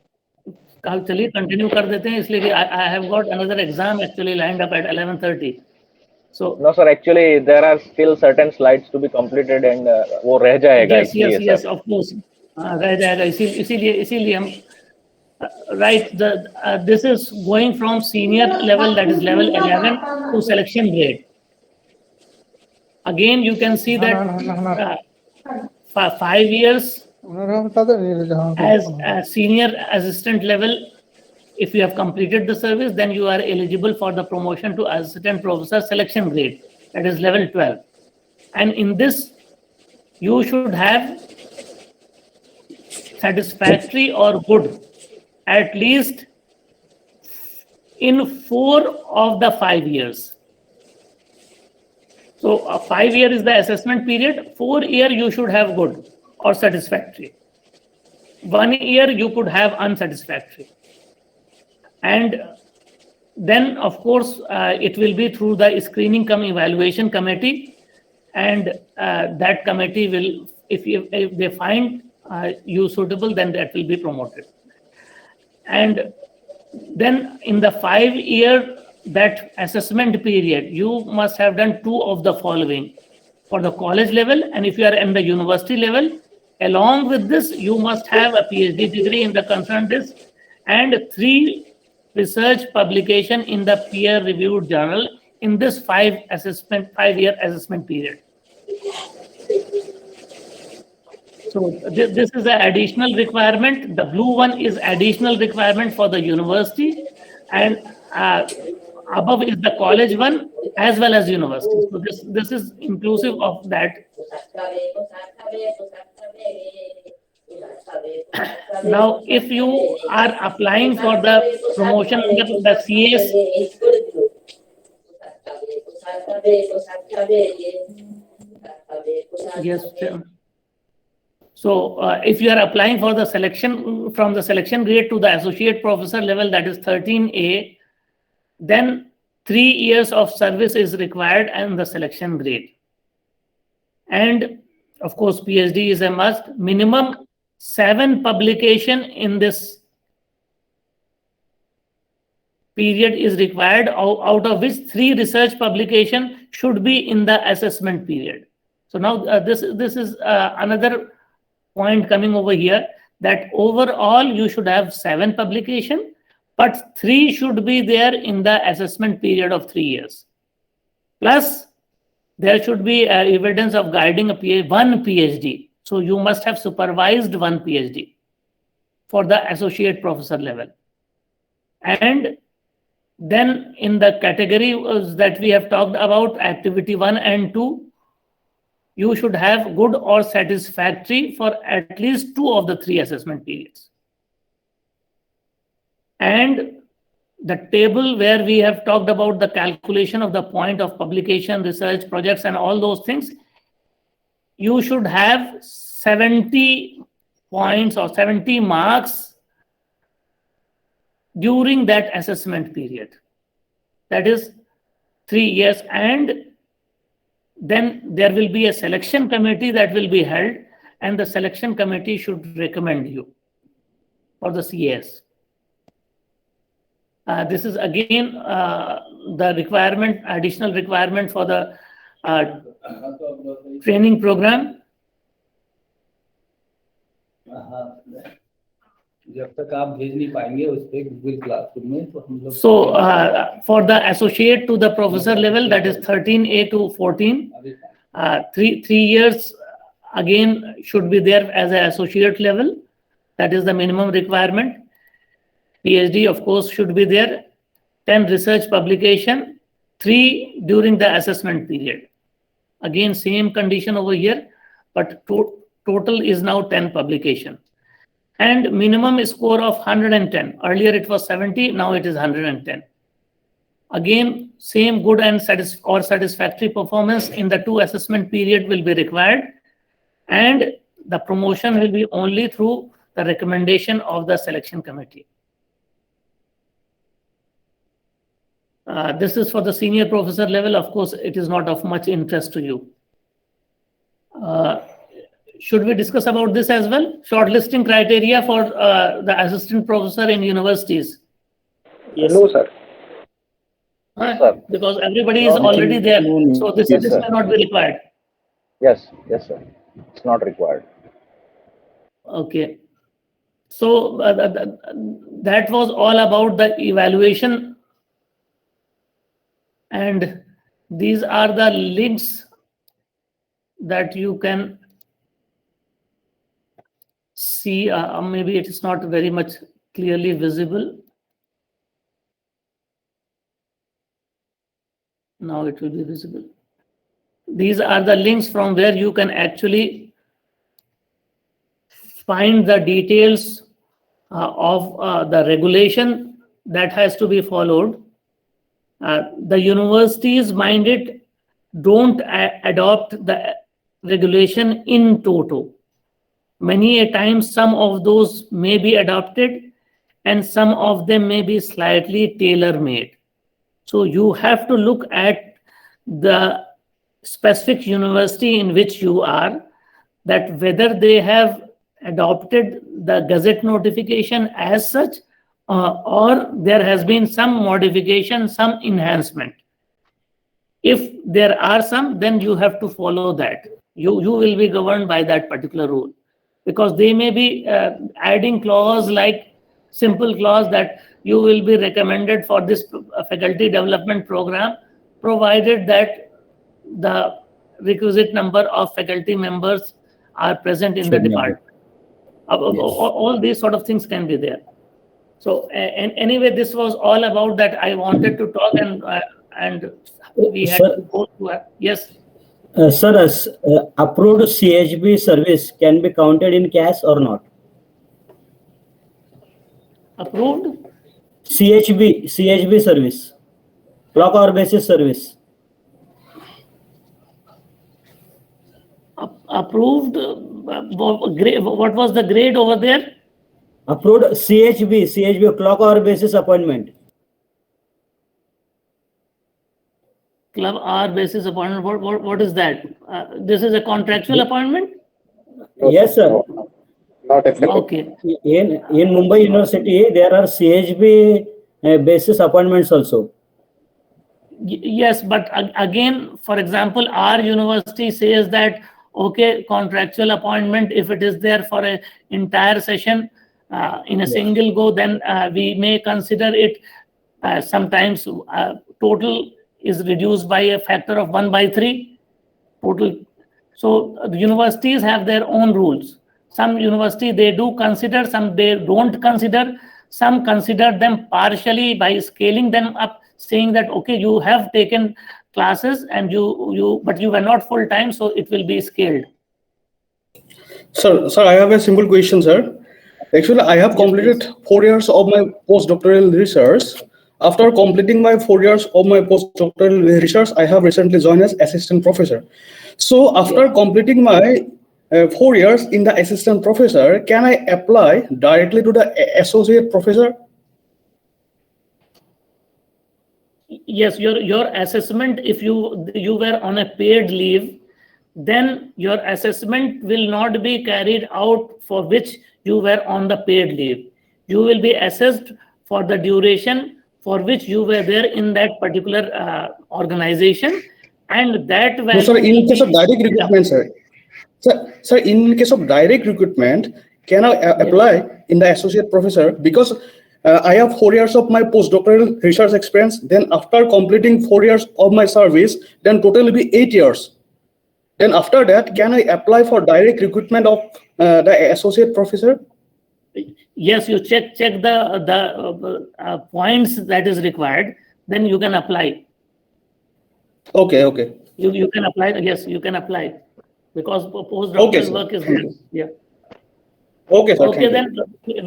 कल चलिए continue कर देते हैं, इसलिए कि I have got another exam actually lined up at 11:30. So no, sir. Actually, there are still certain slides to be completed, and वो रह जाएगा. yes, of course. रह जाएगा, इसीलिए हम right. This is going from senior level, that is level 11, to selection grade. Again, you can see that 5 years as a senior assistant level. If you have completed the service, then you are eligible for the promotion to assistant professor selection grade, that is level 12. And in this, you should have satisfactory or good at least in 4 of the 5 years. So 5 year is the assessment period. 4 year you should have good or satisfactory. 1 year you could have unsatisfactory. And then of course it will be through the screening cum evaluation committee, and that committee will, if they find you suitable, then that will be promoted. And then in the 5 year that assessment period, you must have done 2 of the following for the college level, and if you are in the university level, along with this you must have a PhD degree in the concerned disk and 3 research publication in the peer reviewed journal in this 5 year assessment period. So this is an additional requirement. The blue one is additional requirement for the university, and above is the college one as well as university. So this is inclusive of that. Now, if you are applying for the promotion under the CS, yes. So if you are applying for the selection from the selection grade to the associate professor level, that is 13A, then 3 years of service is required and the selection grade. And of course, PhD is a must. Minimum 7 publication in this period is required, out of which 3 research publication should be in the assessment period. So now this is another point coming over here, that overall you should have 7 publication, but 3 should be there in the assessment period of 3 years. Plus, there should be evidence of guiding one PhD. So you must have supervised 1 PhD for the associate professor level. And then in the category that we have talked about, activity 1 and 2, you should have good or satisfactory for at least 2 of the 3 assessment periods. And the table where we have talked about the calculation of the point of publication, research projects, and all those things, you should have 70 points or 70 marks during that assessment period. That is 3 years. And then there will be a selection committee that will be held, and the selection committee should recommend you for the CS. This is again the requirement, additional requirement for the training program. जब तक आप भेज नहीं पाएंगे उस पे Google classroom में तो हम लोग So for the associate to the professor level, that is 13A to 14, 3 years again should be there as an associate level. That is the minimum requirement. PhD of course should be there. 10 research publication, 3 during the assessment period. Again same condition over here, but total is now 10 publication. And minimum score of 110. Earlier it was 70, now it is 110. Again, same good and satisfactory performance in the 2 assessment period will be required. And the promotion will be only through the recommendation of the selection committee. This is for the senior professor level. Of course, it is not of much interest to you. Should we discuss about this as well? Shortlisting criteria for the assistant professor in universities. Yes. No, sir. Because everybody is already there, so this may not be required. Yes, sir. It's not required. Okay. So that was all about the evaluation, and these are the links that you can see. Maybe it is not very much clearly visible. Now it will be visible. These are the links from where you can actually find the details of the regulation that has to be followed. The universities minded don't adopt the regulation in toto. Many a times some of those may be adopted and some of them may be slightly tailor-made. So you have to look at the specific university in which you are, that whether they have adopted the Gazette notification as such, or there has been some modification, some enhancement. If there are some, then you have to follow that. You will be governed by that particular rule, because they may be adding clause like simple clause that you will be recommended for this faculty development program, provided that the requisite number of faculty members are present in the department. All these sort of things can be there. So anyway, this was all about that. I wanted to talk, and we had to go to yes. Sir, approved CHB service can be counted in cash or not? Approved? CHB service, clock hour basis service. Approved, what was the grade over there? Approved CHB, clock hour basis appointment. Club hour basis appointment, what is that? This is a contractual appointment? Yes, sir. Not accepted. Okay. In Mumbai University, there are CHB basis appointments also. Yes, but again, for example, our university says that, okay, contractual appointment, if it is there for an entire session in a single go, then we may consider it. Sometimes total is reduced by a factor of 1/3 total. So the universities have their own rules. Some university they do consider, some they don't consider, some consider them partially by scaling them up, saying that okay, you have taken classes and but you were not full time, so it will be scaled. Sir, I have a simple question, sir. Actually, I have completed 4 years of my postdoctoral research. After completing my 4 years of my postdoctoral research, I have recently joined as assistant professor. So after completing my 4 years in the assistant professor, can I apply directly to the associate professor? Yes, your assessment, if you were on a paid leave, then your assessment will not be carried out for which you were on the paid leave. You will be assessed for the duration for which you were there in that particular organization, and that No, sir, in case of direct recruitment, sir, in case of direct recruitment, can I apply in the associate professor? Because I have 4 years of my postdoctoral research experience. Then after completing 4 years of my service, then total will be 8 years. Then after that, can I apply for direct recruitment of the associate professor? Yes, you check the points that is required, then you can apply. Okay. You can apply. Yes, you can apply because postdoctoral Okay, work is there. Yeah. Okay, sir. Okay, thank then you.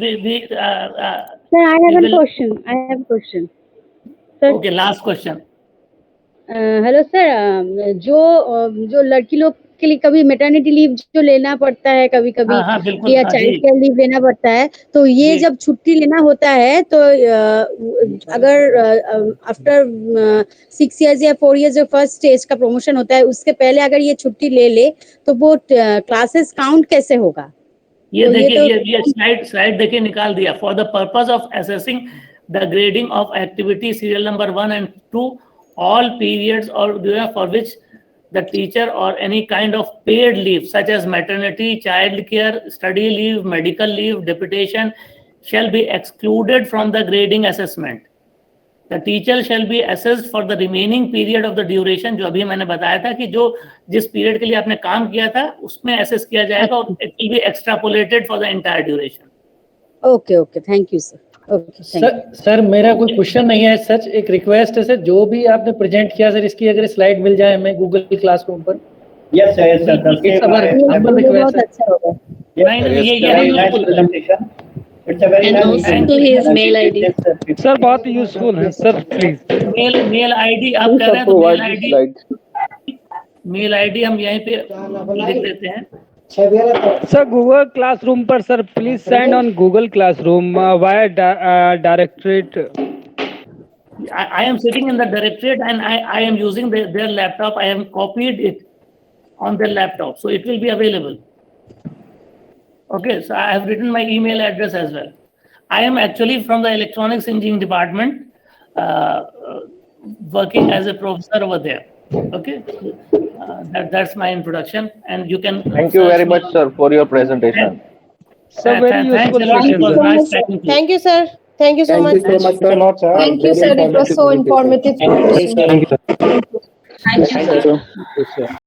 Sir, I have a question. Sir, Okay, last question. Hello sir, जो लड़की लोग के लिए कभी maternity leave जो लेना पड़ता है कभी कभी हाँ, बिल्कुल, या हाँ, चाइल्ड जी। केयर लीव लेना पड़ता है, तो ये जब छुट्टी लेना होता है तो अगर आफ्टर 6 years या 4 years जो फर्स्ट स्टेज का प्रमोशन होता है उसके पहले अगर ये छुट्टी ले ले तो वो क्लासेस काउंट कैसे होगा? ये तो देखिए ये स्लाइड देखिए निकाल दिया for the purpose of assessing the grading of activity serial number 1 and 2 all periods or for which the teacher or any kind of paid leave such as maternity, child care, study leave, medical leave, deputation shall be excluded from the grading assessment. The teacher shall be assessed for the remaining period of the duration, जो अभी मैंने बताया था कि जो जिस period के लिए आपने काम किया था उसमें असेस किया जाएगा और it will be extrapolated for the entire duration. Okay, thank you sir. Sir मेरा कोई क्वेश्चन नहीं है, सच एक रिक्वेस्ट है सर, जो भी आपने प्रेजेंट किया सर इसकी अगर स्लाइड मिल जाए हमें गूगल क्लासरूम पर. Yes sir, it's our humble request. अच्छा होगा. It's a very nice his mail ID. Sir बहुत यूजफुल है सर, प्लीज मेल आईडी आप कह रहे हैं तो मेल आईडी हम यहीं पे लिख देते हैं. सर गूगल क्लासरूम पर sir please send on Google classroom via directorate. I am sitting in the directorate and I am using their laptop. I have copied it on their laptop, so it will be available. Okay, so I have written my email address as well. I am actually from the electronics engineering department, working as a professor over there. Okay, that's my introduction, and you can. Thank you very much, sir, for your presentation. Sir, very useful. Thank you, sir. Thank you so much. Thank you, sir. It was so informative. Thank you, sir. Thank you, sir.